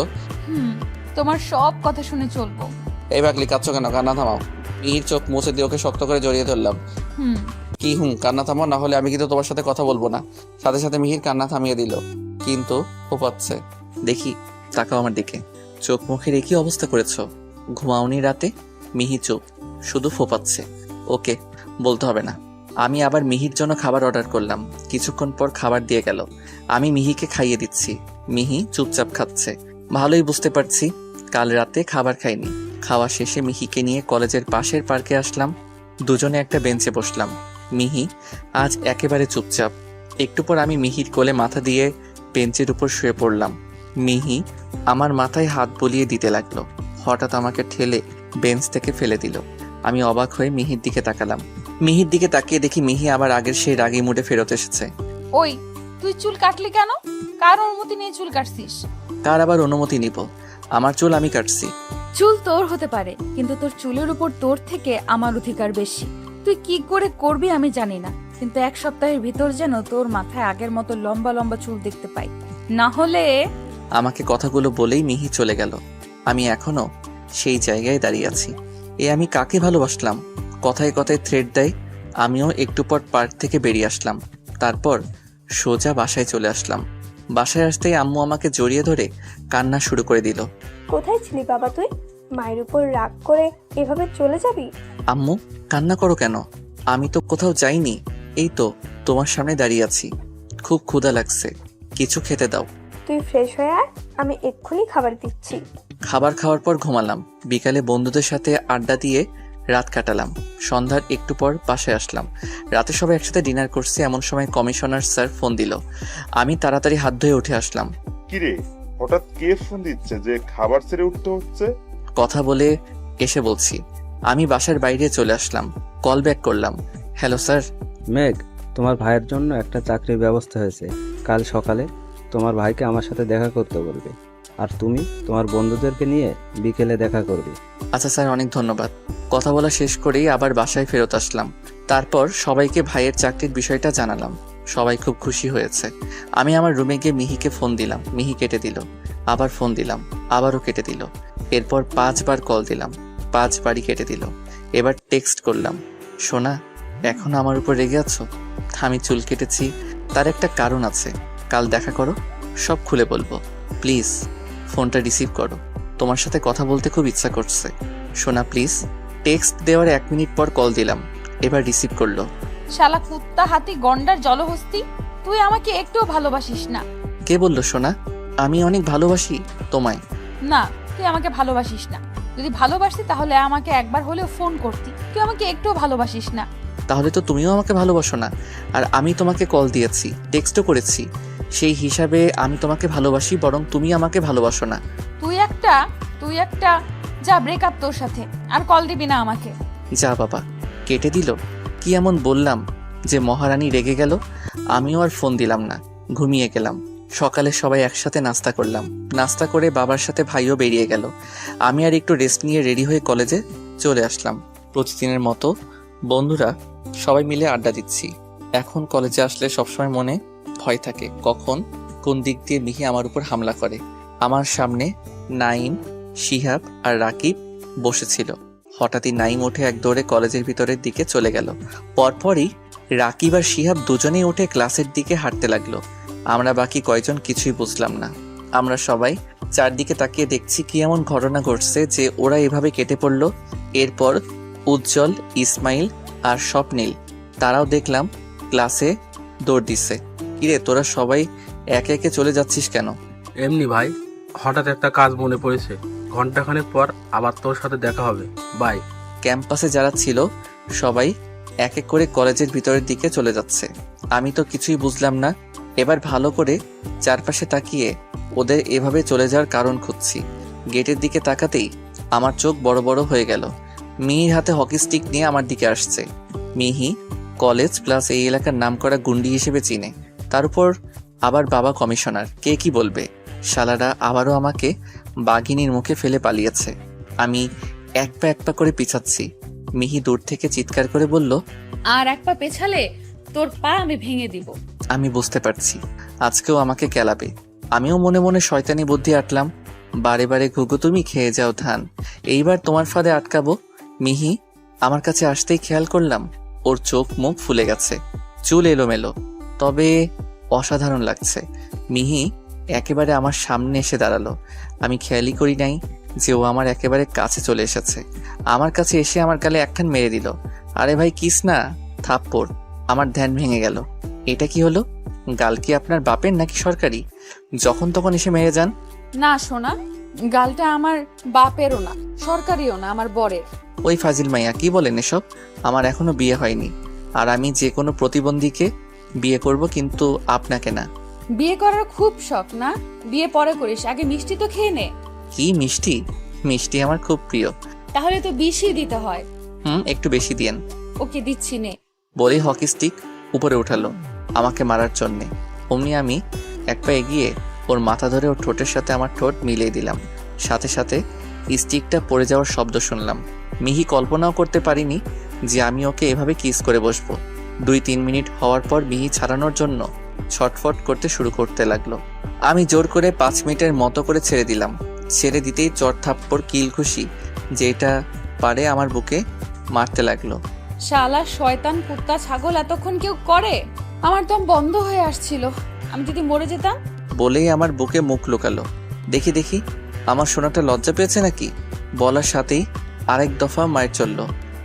তোমার সব কথা শুনে চলবো। এই বাকলি, কাঁদছো কেন? কান্না থামাও। মিহির চোখ মুছে দিয়ে ওকে শক্ত করে জড়িয়ে ধরলাম। কি কান্না থামাও, না হলে আমি কিন্তু তোমার সাথে কথা বলবো না। সাথে সাথে মিহির কান্না থামিয়ে দিল, কিন্তু ফোপাচ্ছে। দেখি, তাকাও আমার দিকে। চোখ মুখের একই অবস্থা করেছো। ঘুমাওনি রাতে? মিহি চোখ, শুধু ফোপাচ্ছে। ওকে, বলতে হবে না। আমি আবার মিহির জন্য খাবার অর্ডার করলাম। কিছুক্ষণ পর খাবার দিয়ে গেল। আমি মিহিকে খাইয়ে দিচ্ছি। মিহি চুপচাপ খাচ্ছে। ভালোই বুঝতে পারছি কাল রাতে খাবার খাইনি। খাওয়া শেষে মিহিকে নিয়ে কলেজের পাশের পার্কে আসলাম। দুজনে একটা বেঞ্চে বসলাম। মিহি আজ একেবারে চুপচাপ। একটু পর আমি মিহির কোলে মাথা দিয়ে বেঞ্চের উপর শুয়ে পড়লাম। মিহি আমার মাথায় হাত বুলিয়ে দিতে লাগলো। হঠাৎ আমাকে ঠেলে বেঞ্চ থেকে ফেলে দিল। আমি অবাক হয়ে মিহির দিকে তাকালাম। মিহির দিকে তাকিয়ে দেখি মিহি আবার আগের সেই রাগী মুডে ফেরত এসেছে। ওই, তুই চুল কাটলি কেন? কার অনুমতি নিয়ে চুল কাটছিস? কার আবার অনুমতি নিব? আমার চুল আমি কাটছি। চুল তোর হতে পারে, কিন্তু তোর চুলের উপর তোর থেকে আমার অধিকার বেশি। তুই কি করে করবি আমি জানি না, কিন্তু এক সপ্তাহের ভিতর যেন তোর মাথায় আগের মতো লম্বা লম্বা চুল দেখতে পাই, না হলে। আমাকে কথাগুলো বলেই মিহি চলে গেল। আমি এখনো সেই জায়গায় দাঁড়িয়ে আছি। আমি কাকে ভালোবাসলাম? কথায় কথায় থ্রেড দেয়। আমিও একটু পর পার্ক থেকে বেরিয়ে আসলাম। তারপর সোজা বাসায় চলে আসলাম। বাসায় আসতেই আম্মু আমাকে জড়িয়ে ধরে কান্না শুরু করে দিল। কোথায় ছিলি বাবা তুই? মায়ের উপর রাগ করে এভাবে চলে যাবি? আম্মু, কান্না করো কেন? আমি তো কোথাও যাইনি। এই তো তোমার সামনে দাঁড়িয়ে আছি। খুব ক্ষুধা লাগছে, কিছু খেতে দাও। তুই ফ্রেশ হয়ে আয়, আমি এক্ষুনি খাবার দিচ্ছি। খাবার খাওয়ার পর ঘুমালাম। বিকালে বন্ধুদের সাথে আড্ডা দিয়ে রাত কাটালাম। সন্ধ্যার একটু পর বাসায় আসলাম। রাতে সবাই একসাথে ডিনার করছে, এমন সময় কমিশনার স্যার ফোন দিল। আমি তাড়াতাড়ি হাত ধুয়ে উঠে আসলাম। কিরে, হঠাৎ কে ফোন দিচ্ছে যে খাবার ছেড়ে উঠতে হচ্ছে? কথা বলে এসে বলছি। আমি বাসার বাইরে চলে আসলাম। কল ব্যাক করলাম। Hello sir. মেঘ, তোমার ভাইয়ের জন্য একটা চাকরির ব্যবস্থা হয়েছে। কাল সকালে তোমার ভাইকে আমার সাথে দেখা করতে বলবে, আর তুমি তোমার বন্ধুদেরকে নিয়ে বিকেলে দেখা করবে। আচ্ছা স্যার, অনেক ধন্যবাদ। কথা বলা শেষ করেই আবার বাসায় ফেরত আসলাম। তারপর সবাইকে ভাইয়ের চাকরির বিষয়টা জানালাম। সবাই খুব খুশি হয়েছে। আমি আমার রুমে গিয়ে মিহিকে ফোন দিলাম, মিহি কেটে দিল। আবার ফোন দিলাম, আবারও কেটে দিল। এরপর 5 বার কল দিলাম, 5 বারই কেটে দিল। এবার টেক্সট করলাম, সোনা এখন আমার উপর রেগে আছো? আমি চুল কেটেছি, তার একটা কারণ আছে। কাল দেখা করো, সব খুলে বলবো। প্লিজ ফোনটা রিসিভ করো, তোমার সাথে কথা বলতে খুব ইচ্ছা করছে। সোনা প্লিজ। টেক্সট দেওয়ার 1 মিনিট পর কল দিলাম, এবার রিসিভ করলো। শালা কুত্তা হাতি গন্ডার জলহস্তি, তুই আমাকে একটুও ভালোবাসিস না। কে বললো সোনা? আমি অনেক ভালোবাসি তোমায়। না, তুই আমাকে ভালোবাসিস না। যদি ভালোবাসতি তাহলে আমাকে একবার হলেও ফোন করতি। তুই আমাকে একটুও ভালোবাসিস না। তাহলে তো তুমিও আমাকে ভালোবাসো না। আর আমি তোমাকে কল দিয়েছি, টেক্সটও করেছি, সেই হিসাবে আমি তোমাকে ভালোবাসি, বরং তুমি আমাকে ভালোবাসো না। তুই একটা যা ব্রেকআপ তোর সাথে, আর কল দিবি না আমাকে। যা বাবা, কেটে দিল। কি এমন বললাম যে মহারানী রেগে গেল? আমিও আর ফোন দিলাম না, ঘুমিয়ে গেলাম। সকালে সবাই একসাথে নাস্তা করলাম। নাস্তা করে বাবার সাথে ভাইও বেরিয়ে গেল। আমি আর একটু রেস্ট নিয়ে রেডি হয়ে কলেজে চলে আসলাম। প্রতিদিনের মতো বন্ধুরা সবাই মিলে আড্ডা দিচ্ছি। এখন কলেজে আসলে সবসময় মনে ভয় থাকে, কখন কোন দিক দিয়ে মিহি আমার উপর হামলা করে। আমার সামনে নাইম, শিহাব আর রাকিব বসেছিল। হঠাৎই নাইম উঠে এক দৌড়ে কলেজের ভিতরের দিকে চলে গেল। পরপরই রাকিব আর শিহাব দুজনেই উঠে ক্লাসের দিকে হাঁটতে লাগলো। আমরা বাকি কয়জন কিছুই বুঝলাম না। আমরা সবাই চারদিকে তাকিয়ে দেখছি কি এমন ঘটনা ঘটছে যে ওরা এভাবে কেটে পড়লো। এরপর উজ্জ্বল, ইসমাইল আর স্বপ্নীল তারাও দেখলাম ক্লাসে দৌড় দিচ্ছে। কিরে তোরা সবাই একে একে চলে যাচ্ছিস কেন? এমনি ভাই, হঠাৎ একটা কাজ মনে পড়েছে। ঘন্টাখানেক পর আবার তোর সাথে দেখা হবে, বাই। ক্যাম্পাসে যারা ছিল সবাই এক এক করে কলেজের ভিতরের দিকে চলে যাচ্ছে। আমি তো কিছুই বুঝলাম না। এবার ভালো করে চারপাশে তাকিয়ে ওদের এভাবে চলে যাওয়ার কারণ খুঁজছি। গেটের দিকে তাকাতেই আমার চোখ বড় বড় হয়ে গেল। মিহির হাতে হকি স্টিক নিয়ে আমার দিকে আসছে। মিহি কলেজ প্লাস এই এলাকার নামকরা গুন্ডি হিসেবে চিনে, তার উপর আবার বাবা কমিশনার। কে কি বলবে? শালারা আবারও আমাকে বাঘিনীর মুখে ফেলে পালিয়েছে। আমি এক পা করে পিছাচ্ছি। মিহি দূর থেকে চিৎকার করে বলল, আর এক পা পেছালে তোর পা আমি ভেঙে দিব। আমি বুঝতে পারছি আজকেও আমাকে কেলাবে। আমিও মনে মনে শয়তানি বুদ্ধি আটলাম, বারে বারে ঘুঘু তুমি খেয়ে যাও ধান, এইবার তোমার ফাঁদে আটকাবো। মিহি আমার কাছে আসতেই খেয়াল করলাম ওর চোখ মুখ ফুলে গেছে, চুল এলোমেলো, তবে অসাধারণ লাগছে। মিহি একেবারে আমার সামনে এসে দাঁড়ালো। আমি খেয়ালই করি নাই যে ও আমার একেবারে কাছে চলে এসেছে। আমার কাছে এসে আমার গালে একখান মেরে দিল। আরে ভাই কিস না, থাপ্পড়। আমার ধ্যান ভেঙে গেল। এটা কি হলো? গাল কি আপনার বাপের নাকি সরকারি? যখন তখন এসে মেরে যান। না সোনা, গালটা আমার বাপেরও না, সরকারিও না, আমার বরের। ওই ফাজিল মাইয়া কি বলেন এসব? আমার এখনো বিয়ে হয়নি, আর আমি যে কোনো প্রতিবন্ধীকে বিয়ে করব, কিন্তু আপনাকে না। বিয়ে করার খুব শখ না? বিয়ে পরে করিস, আগে মিষ্টি তো খেয়ে নে। কি মিষ্টি? মিষ্টি আমার খুব প্রিয়। তাহলে তো বেশি দিতে হয়। একটু বেশি দিয়েন। ওকে দিচ্ছি নে। বলেই হকি স্টিক উপরে উঠালো আমাকে মারার জন্যে। অমনি আমি এক পা এগিয়ে ওর মাথা ধরে ওর ঠোঁটের সাথে আমার ঠোঁট মিলিয়ে দিলাম। সাথে সাথে স্টিকটা পড়ে যাওয়ার শব্দ শুনলাম। মিহি কল্পনাও করতে পারিনি যে আমি ওকে এভাবে কিস করে বসবো। 2-3 মিনিট হওয়ার পর মিহি ছাড়ানোর জন্য ছটফট করতে শুরু করতে লাগলো। আমি জোর করে 5 মিনিটের মতো করে ছেড়ে দিলাম। ছেড়ে দিতেই চট থাপ্পড় কিল খুশি যেটা পারে আমার বুকে মারতে লাগলো। শালা শয়তান কুত্তা ছাগল, এতক্ষণ কেউ করে? আমার দম বন্ধ হয়ে আসছিল, আমি যদি মরে যেতাম। বলেই আমার বুকে মুখ লুকালো। দেখি আমার সোনাটা লজ্জা পেয়েছে নাকি? বলার সাথেই আরেক দফা মায়ের চলল।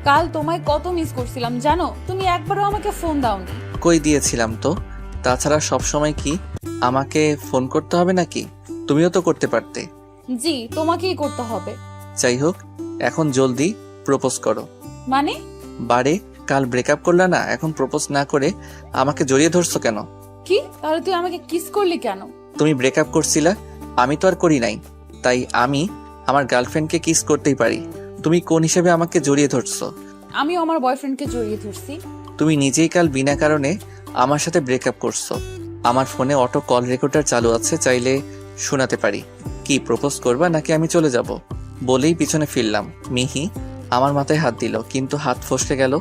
কাল তোমায় কত মিস করছিলাম জানো? তুমি একবারও আমাকে ফোন দাওনি। কই দিয়েছিলাম তো। তাছাড়া সব সময় কি আমাকে ফোন করতে হবে নাকি? তুমিও তো করতে পারতে। জি, তোমাকেই করতে হবে। যাই হোক, এখন জলদি প্রপোজ করো। মানে? বারে কাল ব্রেকআপ করলা না, এখন প্রপোজ না করে আমাকে জড়িয়ে ধরছো কেন? কি? তাহলে তুই আমাকে কিস করলি কেন? তুমি ব্রেকআপ করছিলা, আমি তো আর করি নাই, তাই আমি আমার গার্লফ্রেন্ডকে কিস করতেই পারি। তুমি কোন হিসেবে আমাকে জড়িয়ে ধরছো? আমিও আমার বয়ফ্রেন্ডকে জড়িয়ে ধরছি। তুমি নিজেই কাল বিনা কারণে আমার সাথে ব্রেকআপ করছো। আমার ফোনে অটো কল রেকর্ডার চালু আছে, চাইলে শোনাতে পারি। কি প্রপোজ করবা নাকি আমি চলে যাব? বলেই পিছনে ফিরলাম। মিহি আমার মাথায় হাত দিল, কিন্তু হাত ফসকে গেল।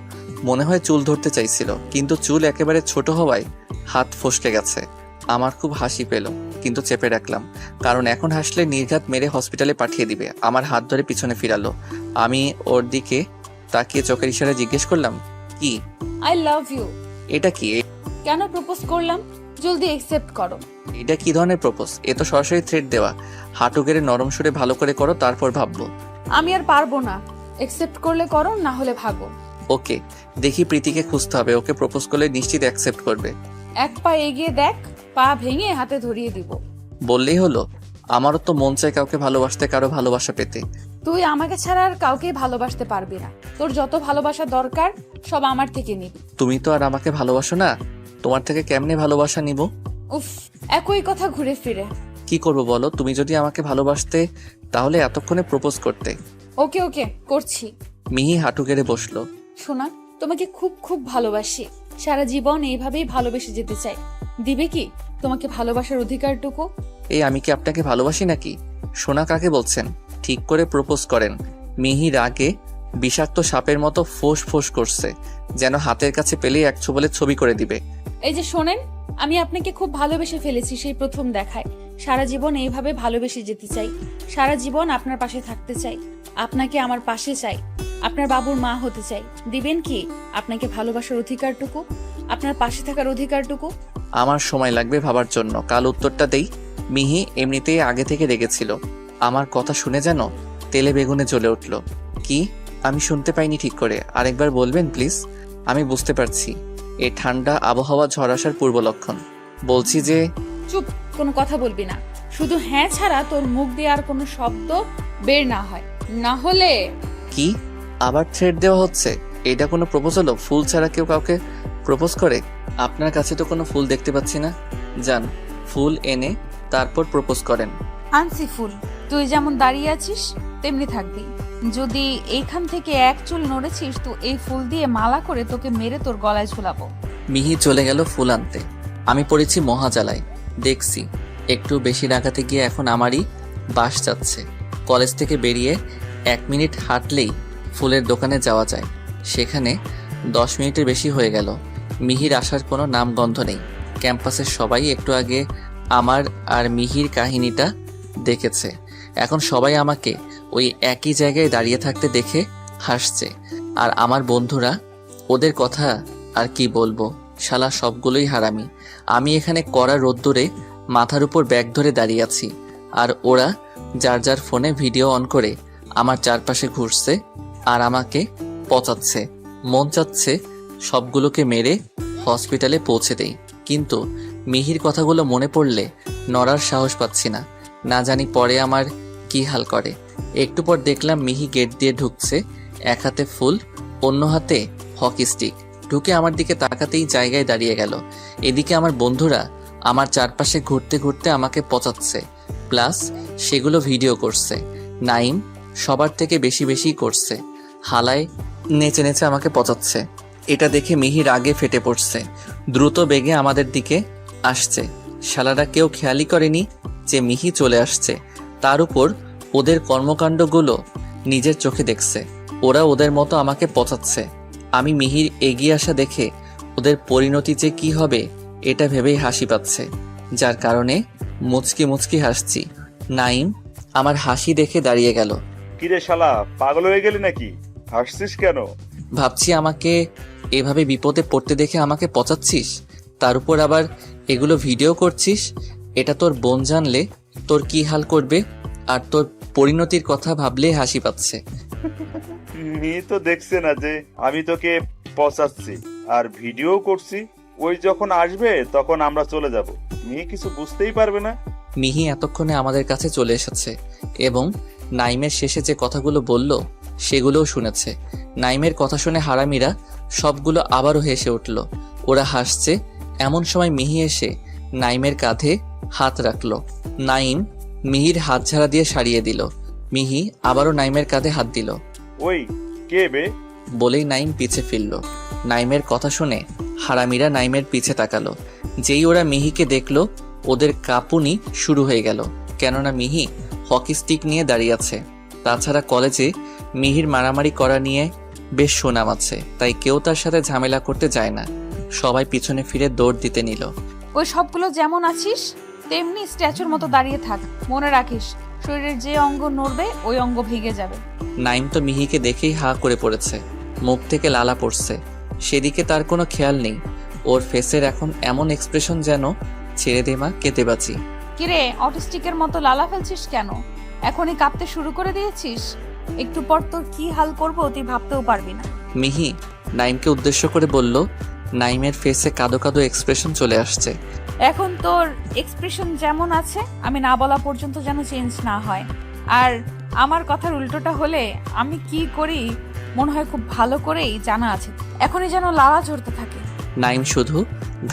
মনে হয় চুল ধরতে চাইছিল, কিন্তু চুল একেবারে ছোট হওয়ায় হাত ফসকে গেছে। আমার খুব হাসি পেল, কিন্তু চেপে রাখলাম, কারণ এখন হাসলে নির্ঘাত মেরে হসপিটালে পাঠিয়ে দিবে। আমার হাত ধরে পিছনে ফিরালো। আমি ওর দিকে তাকিয়ে চোখের ইশারায় জিজ্ঞেস করলাম, কি? I love you. এটা কি? কেন প্রপোজ করলাম? জলদি অ্যাকসেপ্ট করো। এটা কি ধরনের প্রপোজ? এ তো সরাসরি থ্রেট দেওয়া। হাঁটু গেড়ে নরম সুরে ভালো করে করো, তারপর ভাববো। আমি আর পারবো না। অ্যাকসেপ্ট করলে করো, না হলে ভাগো। ওকে, দেখি প্রীতিকে খুঁজতে হবে। ওকে প্রপোজ করলে নিশ্চিত অ্যাকসেপ্ট করবে। এক পা এগিয়ে দেখ, পা ভেঙে হাতে ধরিয়ে দিব। বললেই হলো? আমারও তো মন চায় কাউকে ভালোবাসতে, কারো ভালোবাসা পেতে। তুই আমাকে ছাড়া আর কাউকে ভালোবাসতে পারবি না। তোর যত ভালোবাসা দরকার সব আমার থেকে নিবি। তুমি তো আর আমাকে ভালোবাসো না, তোমার থেকে কেমনে ভালোবাসা নিব? উফ, একই কথা ঘুরে ফিরে। কি করব বলো? তুমি যদি আমাকে ভালোবাসতে তাহলে এতক্ষণে প্রপোজ করতে। ওকে ওকে, করছি। মিহি হাঁটু গেড়ে বসলো। শোনা, তোমাকে খুব খুব ভালোবাসি। সারা জীবন এইভাবেই ভালোবেসে যেতে চাই। দিবে কি তোমাকে ভালোবাসার অধিকারটুকু? এই আমি কি আপনাকে ভালোবাসি নাকি? সোনা কাকে বলছেন? ঠিক করে প্রপোজ করেন। মিহি রাগে বিষাক্ত সাপের মতো ফোঁস ফোঁস করছে, যেন হাতের কাছে পেলেই এক ছোবলে ছবি করে দিবে। এই যে শোনেন, আমি আপনাকে খুব ভালোবেসে ফেলেছি সেই প্রথম দেখায়। সারা জীবন এইভাবে ভালোবেসে যেতে চাই। সারা জীবন আপনার পাশে থাকতে চাই। আপনাকে আমার পাশে চাই। আপনার বাবুর মা হতে চাই। দিবেন কি আপনাকে ভালোবাসার অধিকারটুকু, আপনার পাশে থাকার অধিকারটুকু? আমার সময় লাগবে ভাবার জন্য। কাল উত্তরটা দেই। মিহি এমনিতেই আগে থেকে রেগেছিল। আমার কথা শুনে যেন তেলে বেগুনে জ্বলে উঠল। কি? আমি শুনতে পাইনি ঠিক করে, আরেকবার বলবেন প্লিজ? আমি বুঝতে পারছি এই ঠান্ডা আবহাওয়া ঝড় আসার পূর্ব লক্ষণ। বলছি যে চুপ, কোনো কথা বলবি না। শুধু হ্যাঁ ছাড়া তোর মুখ দিয়ে আর কোনো শব্দ বের না হয়, না হলে। কি? আবার থ্রেট দেওয়া হচ্ছে? এটা কোনো প্রপোজ হলো? ফুল ছাড়া কেউ কাউকে প্রপোজ করে? আপনার কাছে তো কোনো ফুল দেখতে পাচ্ছি না। যান, ফুল এনে তারপর প্রপোজ করেন। আনছি ফুল। তুই যেমন দাঁড়িয়ে আছিস তেমনি থাকবি। যদি এইখান থেকে এক চুল নড়েছিস তো এই ফুল দিয়ে মালা করে তোকে মেরে তোর গলায় ঝুলাবো। মিহি চলে গেল ফুল আনতে। আমি পড়েছি মহাজালায়। দেখছি একটু বেশি ডাকাতে গিয়ে এখন আমারই বাস যাচ্ছে। কলেজ থেকে বেরিয়ে 1 মিনিট হাঁটলেই ফুলের দোকানে যাওয়া যায়। সেখানে 10 মিনিটের বেশি হয়ে গেল। মিহির আসার কোনো নামগন্ধ নেই। ক্যাম্পাসের সবাই একটু আগে আমার আর মিহির কাহিনীটা দেখেছে। এখন সবাই আমাকে ওই একই জায়গায় দাঁড়িয়ে থাকতে দেখে হাসছে। আর আমার বন্ধুরা, ওদের কথা আর কি বলবো, শালা সবগুলোই হারামি। আমি এখানে কড়া রোদ্দুরে মাথার উপর ব্যাগ ধরে দাঁড়িয়ে আছি, আর ওরা যার যার ফোনে ভিডিও অন করে আমার চারপাশে ঘুরছে আর আমাকে পচাচ্ছে। মন চাচ্ছে সবগুলোকে মেরে হসপিটালে পৌঁছে দেই, কিন্তু মিহির কথাগুলো মনে পড়লে নড়ার সাহস পাচ্ছি না। না জানি পরে আমার কি হাল করে। একটু পর দেখলাম মিহি গেট দিয়ে ঢুকছে, এক হাতে ফুল, অন্য হাতে হকি স্টিক। ঢুকে আমার দিকে তাকাতেই জায়গায় দাঁড়িয়ে গেল। এদিকে আমার বন্ধুরা আমার চারপাশে ঘুরতে ঘুরতে আমাকে পচাচ্ছে, প্লাস সেগুলো ভিডিও করছে। নাইম সবার থেকে বেশি বেশি করছে, হালায় নেচে নেচে আমাকে পচাচ্ছে। এটা দেখে মিহি রাগে ফেটে পড়ছে, দ্রুত বেগে আমাদের দিকে আসছে। শালারা কেউ খেয়ালই করেনি যে মিহি চলে আসছে। তার উপর ওদের কর্মকাণ্ডগুলো নিজের চোখে দেখছে। ওরা ওদের মতো আমাকে পচাচ্ছে। আমি মিহির এগিয়ে আসা দেখে ওদের পরিণতি যে কি হবে এটা ভেবেই হাসি পাচ্ছে, যার কারণে মুচকি মুচকি হাসছি। নাইম আমার হাসি দেখে দাঁড়িয়ে গেল। কিরে শালা, পাগল হয়ে গেলি নাকি? হাসছিস কেন? ভাবছি আমাকে এভাবে বিপদে পড়তে দেখে আমাকে পচাচ্ছিস, তার উপর আবার এগুলো ভিডিও করছিস। এটা তোর বোন জানলে তোর কি হাল করবে, আর তোর পরিণতির কথা ভাবলে হাসি পাচ্ছে। মেয়ে তো দেখছে না যে আমি তোকে পচাচ্ছি আর ভিডিও করছি। ওই যখন আসবে তখন আমরা চলে যাব। মেয়ে কিছু বুঝতেই পারবে না। মিহি এতক্ষণে আমাদের কাছে চলে এসেছে এবং নাইমের শেষে যে কথাগুলো বলল সেগুলোও শুনেছে। নাইমের কথা শুনে হারামিরা সবগুলো আবারও হেসে উঠল। ওরা হাসছে, এমন সময় মিহি এসে নাইমের কাঁধে হাত রাখল। নাইম মিহির হাত ঝাড়া দিয়ে সারিয়ে দিল। মিহি আবারও নাইমের কাঁধে হাত দিল। ওই কে বে? বলেই নাইম পিছে ফিরল। নাইমের কথা শুনে হারামিরা নাইমের পিছে তাকালো। যেই ওরা মিহিকে দেখলো ওদের কাঁপুনি শুরু হয়ে গেল, কেননা মিহি হকি স্টিক নিয়ে দাঁড়িয়ে আছে। তাছাড়া কলেজে মিহির মারামারি করা নিয়ে বেশ সুনাম আছে, তাই কেউ তার সাথে ঝামেলা করতে যায় না। সবাই পিছনে ফিরে দৌড় দিতে নিল। ওই সবগুলো যেমন আছিস তেমনি স্ট্যাচুর মতো দাঁড়িয়ে থাক। মনে রাখিস, শরীরের যে অঙ্গ নড়বে ওই অঙ্গ ভেঙে যাবে। নাইম তো মিহিকে দেখেই হা করে পড়েছে, মুখ থেকে লালা পড়ছে। সেদিকে তার কোনো খেয়াল নেই। ওর ফেসের এখন এমন এক্সপ্রেশন যেন ছেড়ে দে মা, কেটে বাঁচি। কিরে, অটিস্টিকের মতো লালা ফেলছিস কেন? এখনই কাঁপতে শুরু করে দিয়েছিস? একটু পর তোর কি হাল করবো তুই ভাবতেও পারবি না। মিহি নাইমকে উদ্দেশ্য করে বলল। নাইমের ফেসে কাদো কাদো এক্সপ্রেশন চলে আসছে। এখন তোর এক্সপ্রেশন যেমন আছে আমি না বলা পর্যন্ত যেন চেঞ্জ না হয়। আর আমার কথার উল্টোটা হলে আমি কি করি মনে হয় খুব ভালো করেই জানা আছে। এখনই যেন লালা ঝরতে থাকে। নাইম শুধু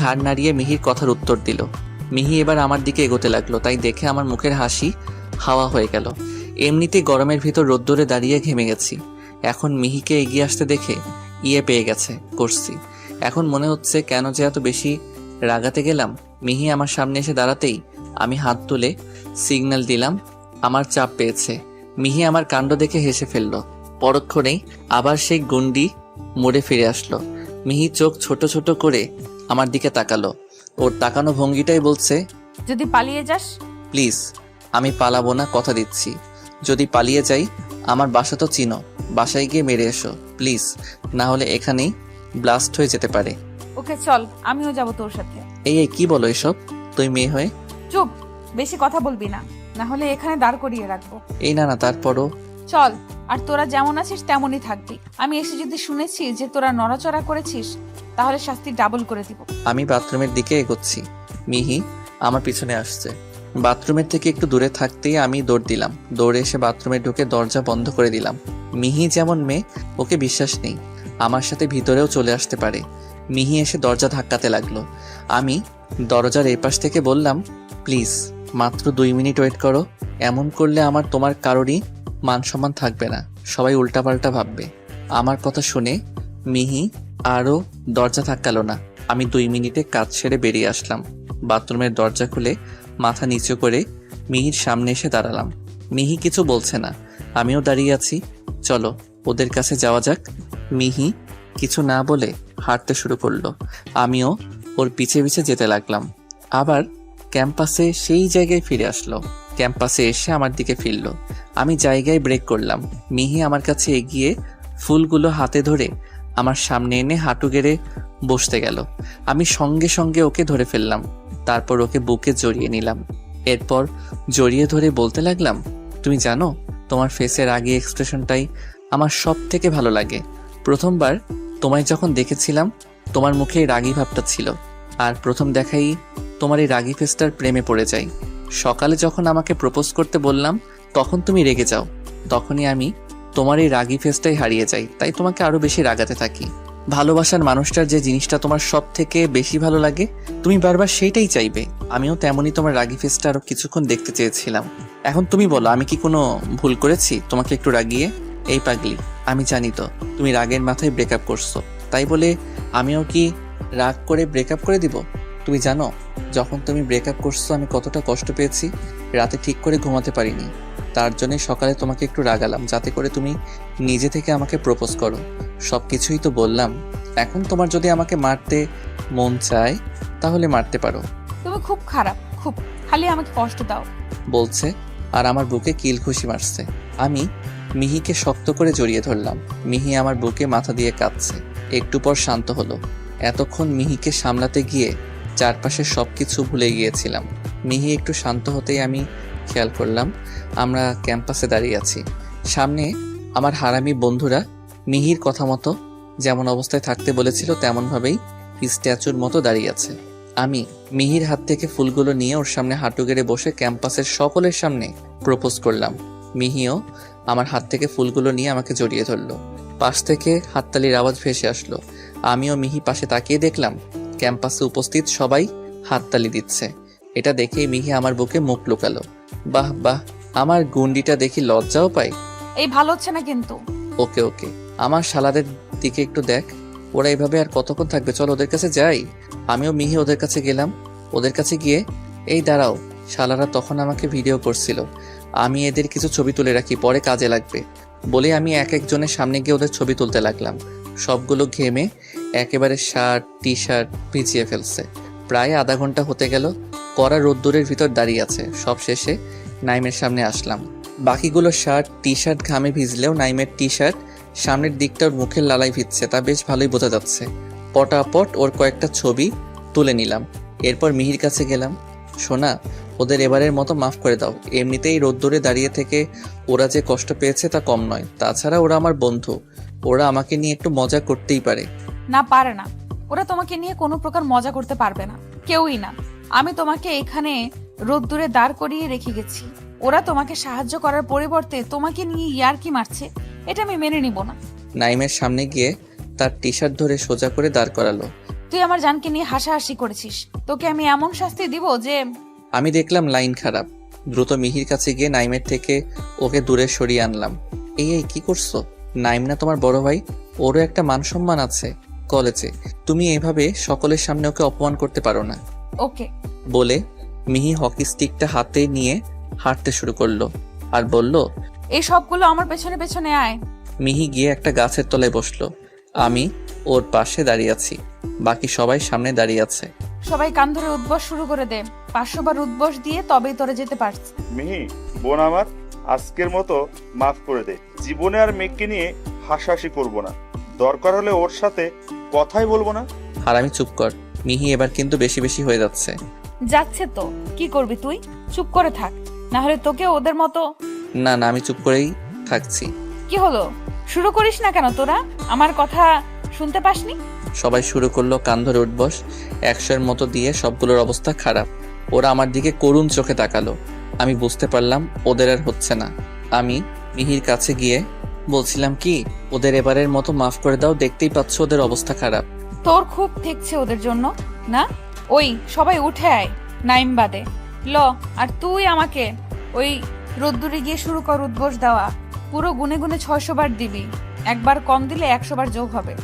ঘাড় নাড়িয়ে মিহির কথার উত্তর দিল। মিহি এবার আমার দিকে এগোতে লাগলো, তাই দেখে আমার মুখের হাসি হাওয়া হয়ে গেল। এমনিতেই গরমের ভিতর রোদ্দুরে দাঁড়িয়ে ঘেমে গেছি, এখন মিহিকে এগিয়ে আসতে দেখে পেয়ে গেছে করছি। এখন মনে হচ্ছে কেন যে এত বেশি রাগাতে গেলাম। মিহি আমার সামনে এসে দাঁড়াতেই আমি হাত তুলে সিগন্যাল দিলাম আমার চাপ পেয়েছে। মিহি আমার কাণ্ড দেখে হেসে ফেলল। পরক্ষণেই আবার সেই গুন্ডি মোড়ে ফিরে আসলো। মিহি চোখ ছোট ছোট করে আমার দিকে তাকালো। ওর তাকানো ভঙ্গিটাই বলছে, যদি পালিয়ে যাস? প্লিজ, আমি পালাবো না, কথা দিচ্ছি। যদি পালিয়ে যাই আমার বাসা তো চিনো, বাসায় গিয়ে মেরে এসো প্লিজ, না হলে এখানেই ব্লাস্ট হয়ে যেতে পারে। ওকে চল, আমিও যাব তোর সাথে। এই কি বলো এসব? তুই মেয়ে হয়ে? চুপ, বেশি কথা বলবি না, না হলে এখানে দাঁড় করিয়ে রাখবো। এই না না, তারপরও চল। আর তোরা যেমন আছিস তেমনই থাকবি। আমি এসে যদি শুনেছি যে তোরা নড়াচড়া করেছিস তাহলে শাস্তি ডাবল করে দিব। আমি বাথরুমের দিকে এগোচ্ছি, মিহি আমার পিছনে আসছে। বাথরুমের থেকে একটু দূরে থাকতেই আমি দৌড় দিলাম। দৌড়ে এসে বাথরুমে ঢুকে দরজা বন্ধ করে দিলাম। মিহি যেমন মেয়ে, ওকে বিশ্বাস নেই আমার সাথে ভিতরেও চলে আসতে পারে। মিহি এসে দরজা ধাক্কাতে লাগলো। আমি দরজার এপাশ থেকে বললাম, প্লিজ মাত্র 2 মিনিট ওয়েট করো। এমন করলে আমার তোমার কারোরই মান সম্মান থাকবে না, সবাই উল্টাপাল্টা ভাববে। আমার কথা শুনে মিহি আরও দরজা ধাক্কালো না। আমি 2 মিনিটে কাজ সেরে বেরিয়ে আসলাম। বাথরুমের দরজা খুলে মাথা নিচু করে মিহির সামনে এসে দাঁড়ালাম। মিহি কিছু বলছে না, আমিও দাঁড়িয়ে আছি। চলো ওদের কাছে যাওয়া যাক। মিহি কিছু না বলে হাঁটতে শুরু করলো। আমিও ওর পিছে পিছে যেতে লাগলাম। আবার ক্যাম্পাসে সেই জায়গায় ফিরে আসলো। ক্যাম্পাসে এসে আমার দিকে ফিরল। আমি জায়গায় ব্রেক করলাম। মিহি আমার কাছে এগিয়ে ফুলগুলো হাতে ধরে আমার সামনে এনে হাঁটু গেড়ে বসতে গেল। আমি সঙ্গে সঙ্গে ওকে ধরে ফেললাম। তারপর ওকে বুকে জড়িয়ে নিলাম। এরপর জড়িয়ে ধরে বলতে লাগলাম, তুমি জানো তোমার ফেসের আগে এক্সপ্রেশনটাই আমার সব থেকে ভালো লাগে। প্রথমবার তোমায় যখন দেখেছিলাম তোমার মুখে রাগী ভাবটা ছিল, আর প্রথম দেখাই তোমার এই রাগী ফেসটার প্রেমে পড়ে যাই। সকালে যখন আমাকে প্রপোজ করতে বললাম তখন তুমি রেগে যাও, তখনই আমি তোমার এই রাগী ফেসটাই হারিয়ে যাই, তাই তোমাকে আরো বেশি রাগাতে থাকি। ভালোবাসার মানুষটার যে জিনিসটা তোমার সব থেকে বেশি ভালো লাগে তুমি বারবার সেইটাই চাইবে। আমিও তেমনই তোমার রাগী ফেসটা আরো কিছুক্ষণ দেখতে চেয়েছিলাম। এখন তুমি বলো, আমি কি কোনো ভুল করেছি তোমাকে একটু রাগিয়ে? এই পাগলি, আমি জানি তো তুমি রাগের মাথায় ব্রেকআপ করছো, তাই বলে আমিও কি রাগ করে ব্রেকআপ করে দিব? তুমি জানো যখন তুমি ব্রেকআপ করছো আমি কতটা কষ্ট পেয়েছি, রাতে ঠিক করে ঘুমাতে পারিনি। তার জন্য সকালে তোমাকে একটু রাগালাম যাতে করে তুমি নিজে থেকে আমাকে প্রপোজ করো। সব কিছুই তো বললাম। এখন তোমার যদি আমাকে মারতে মন চায় তাহলে মারতে পারো। তুমি খুব খারাপ, খুব, খালি আমাকে কষ্ট দাও বলছে আর আমার বুকে কিল ঘুষি মারছে। আমি মিহিকে শক্ত করে জড়িয়ে ধরলাম। মিহি আমার বুকে মাথা দিয়ে কাঁদছে। একটু পর শান্ত হলো। এতক্ষণ মিহিকে সামলাতে গিয়ে চারপাশে সবকিছু ভুলে গিয়েছিলাম। মিহি একটু শান্ত হতেই আমি খেয়াল করলাম আমরা ক্যাম্পাসে দাঁড়িয়ে আছি। সামনে আমার হারামি বন্ধুরা মিহির কথা মতো যেমন অবস্থায় থাকতে বলেছিল তেমনভাবেই স্ট্যাচুর মতো দাঁড়িয়ে আছে। আমি মিহির হাত থেকে ফুলগুলো নিয়ে ওর সামনে হাঁটু গেড়ে বসে ক্যাম্পাসের সকলের সামনে প্রপোজ করলাম। মিহিও আমার হাত থেকে ফুলগুলো নিয়ে আমাকে জড়িয়ে ধরলো। পাশ থেকে হাততালির আওয়াজ ভেসে আসলো। আমিও মিহি পাশে তাকিয়ে দেখলাম ক্যাম্পাসে উপস্থিত সবাই হাততালি দিচ্ছে। এটা দেখেই মিহি আমার বুকে মুখ লুকালো। বাহ বাহ, আমার গুন্ডিটা দেখি লজ্জাও পায়। এই ভালো হচ্ছে না কিন্তু। ওকে ওকে, আমার শালাদের দিকে একটু দেখ, ওরা এভাবে আর কতক্ষণ থাকবে? চল ওদের কাছে যাই। আমিও মিহি ওদের কাছে গেলাম। ওদের কাছে গিয়ে, এই দাঁড়াও, শালারা তখন আমাকে ভিডিও করছিল, আমি এদের কিছু ছবি তুলে রাখি, পরে কাজে লাগবে। বলে আমি এক একজনের সামনে গিয়ে ওদের ছবি তুলতে লাগলাম। সবগুলো ঘেমে একেবারে শার্ট টি শার্ট ভিজিয়ে ফেলছে। প্রায় আধা ঘন্টা হতে গেল, কড়া রোদ্দুরের ভিতর দাঁড়িয়ে আছে। সব শেষে নাইমের সামনে আসলাম। বাকিগুলো শার্ট টি শার্ট ঘামে ভিজলেও নাইমের টি শার্ট সামনের দিকটা ওর মুখের লালাই ভিজছে, তা বেশ ভালোই বোঝা যাচ্ছে। পটাপট ওর কয়েকটা ছবি তুলে নিলাম। এরপর মিহির কাছে গেলাম। সোনা, ওদের এবারের মতো মাফ করে দাও। এমনিতেই রোদ্দুরে দাঁড়িয়ে থেকে ওরা যে কষ্ট পেয়েছে তা কম নয়। তাছাড়া ওরা আমার বন্ধু, ওরা আমাকে নিয়ে একটু মজা করতেই পারে। না, পারে না। ওরা তোমাকে নিয়ে কোনো প্রকার মজা করতে পারবে না, কেউই না। আমি তোমাকে এখানে রোদ্দুরে দাঁড় করিয়ে রেখে গেছি। ওরা তোমাকে সাহায্য করার পরিবর্তে তোমাকে নিয়ে ইয়ার্কি মারছে, এটা আমি মেনে নিব না। নাইমের সামনে গিয়ে তার টি শার্ট ধরে সোজা করে দাঁড় করালো। তুই আমার জানকে নিয়ে হাসাহাসি করেছিস, তোকে আমি এমন শাস্তি দিব যে... আমি দেখলাম লাইন খারাপ, দ্রুত মিহির কাছে গিয়ে নাইমের থেকে ওকে দূরে সরিয়ে আনলাম। এই কি করছো? নাইম না তোমার বড় ভাই? ওরও একটা মান সম্মান আছে কলেজে। তুমি এভাবে সকলের সামনে ওকে অপমান করতে পারো না। ওকে। বলে মিহি হকি স্টিকটা হাতে নিয়ে হাঁটতে শুরু করলো আর বলল, এই সবগুলো আমার পেছনে পেছনে আয়। মিহি গিয়ে একটা গাছের তলায় বসলো। আমি ওর পাশে দাঁড়িয়ে আছি, বাকি সবাই সামনে দাঁড়িয়ে আছে। সবাই কান ধরে উদ্বস শুরু করে দে। 500 বার উদ্বস দিয়ে তবেই তোরা যেতে পারছিস। মিহি বোন আমার, আজকের মতো মাফ করে দে। জীবনে আর মেঘকে নিয়ে হাসাহাসি করব না, দরকার হলে ওর সাথে কথাই বলবো না। আর আমি চুপ কর। মিহি এবার কিন্তু বেশি বেশি হয়ে যাচ্ছে। যাচ্ছে তো, কি করবি তুই? চুপ করে থাক, না হলে তোকে ওদের মতো... না না, আমি চুপ করেই থাকছি। কি হলো? শুরু করিস না কেন তোরা? আমার কথা শুনতে পাসনি? সবাই শুরু করলো কান ধরে উঠবস। 100-এর মতো দিয়ে সবগুলোর অবস্থা খারাপ। ওরা আমার দিকে করুণ চোখে তাকালো। আমি বুঝতে পারলাম ওদের আর হচ্ছে না। আমি মিহির কাছে গিয়ে বলছিলাম কি, ওদের এবারের মতো মাফ করে দাও, দেখতেই পাচ্ছ ওদের অবস্থা খারাপ। তোর খুব ঠেকছে ওদের জন্য না? ওই সবাই উঠে আয়, নাইম বাদে। ল, আর তুই আমাকে ওই রোদ্দুরে গিয়ে শুরু কর উদ্বস দেওয়া। পুরো গুনে গুনে 600 বার দিবি, একবার কম দিলে 100 বার যোগ হবে।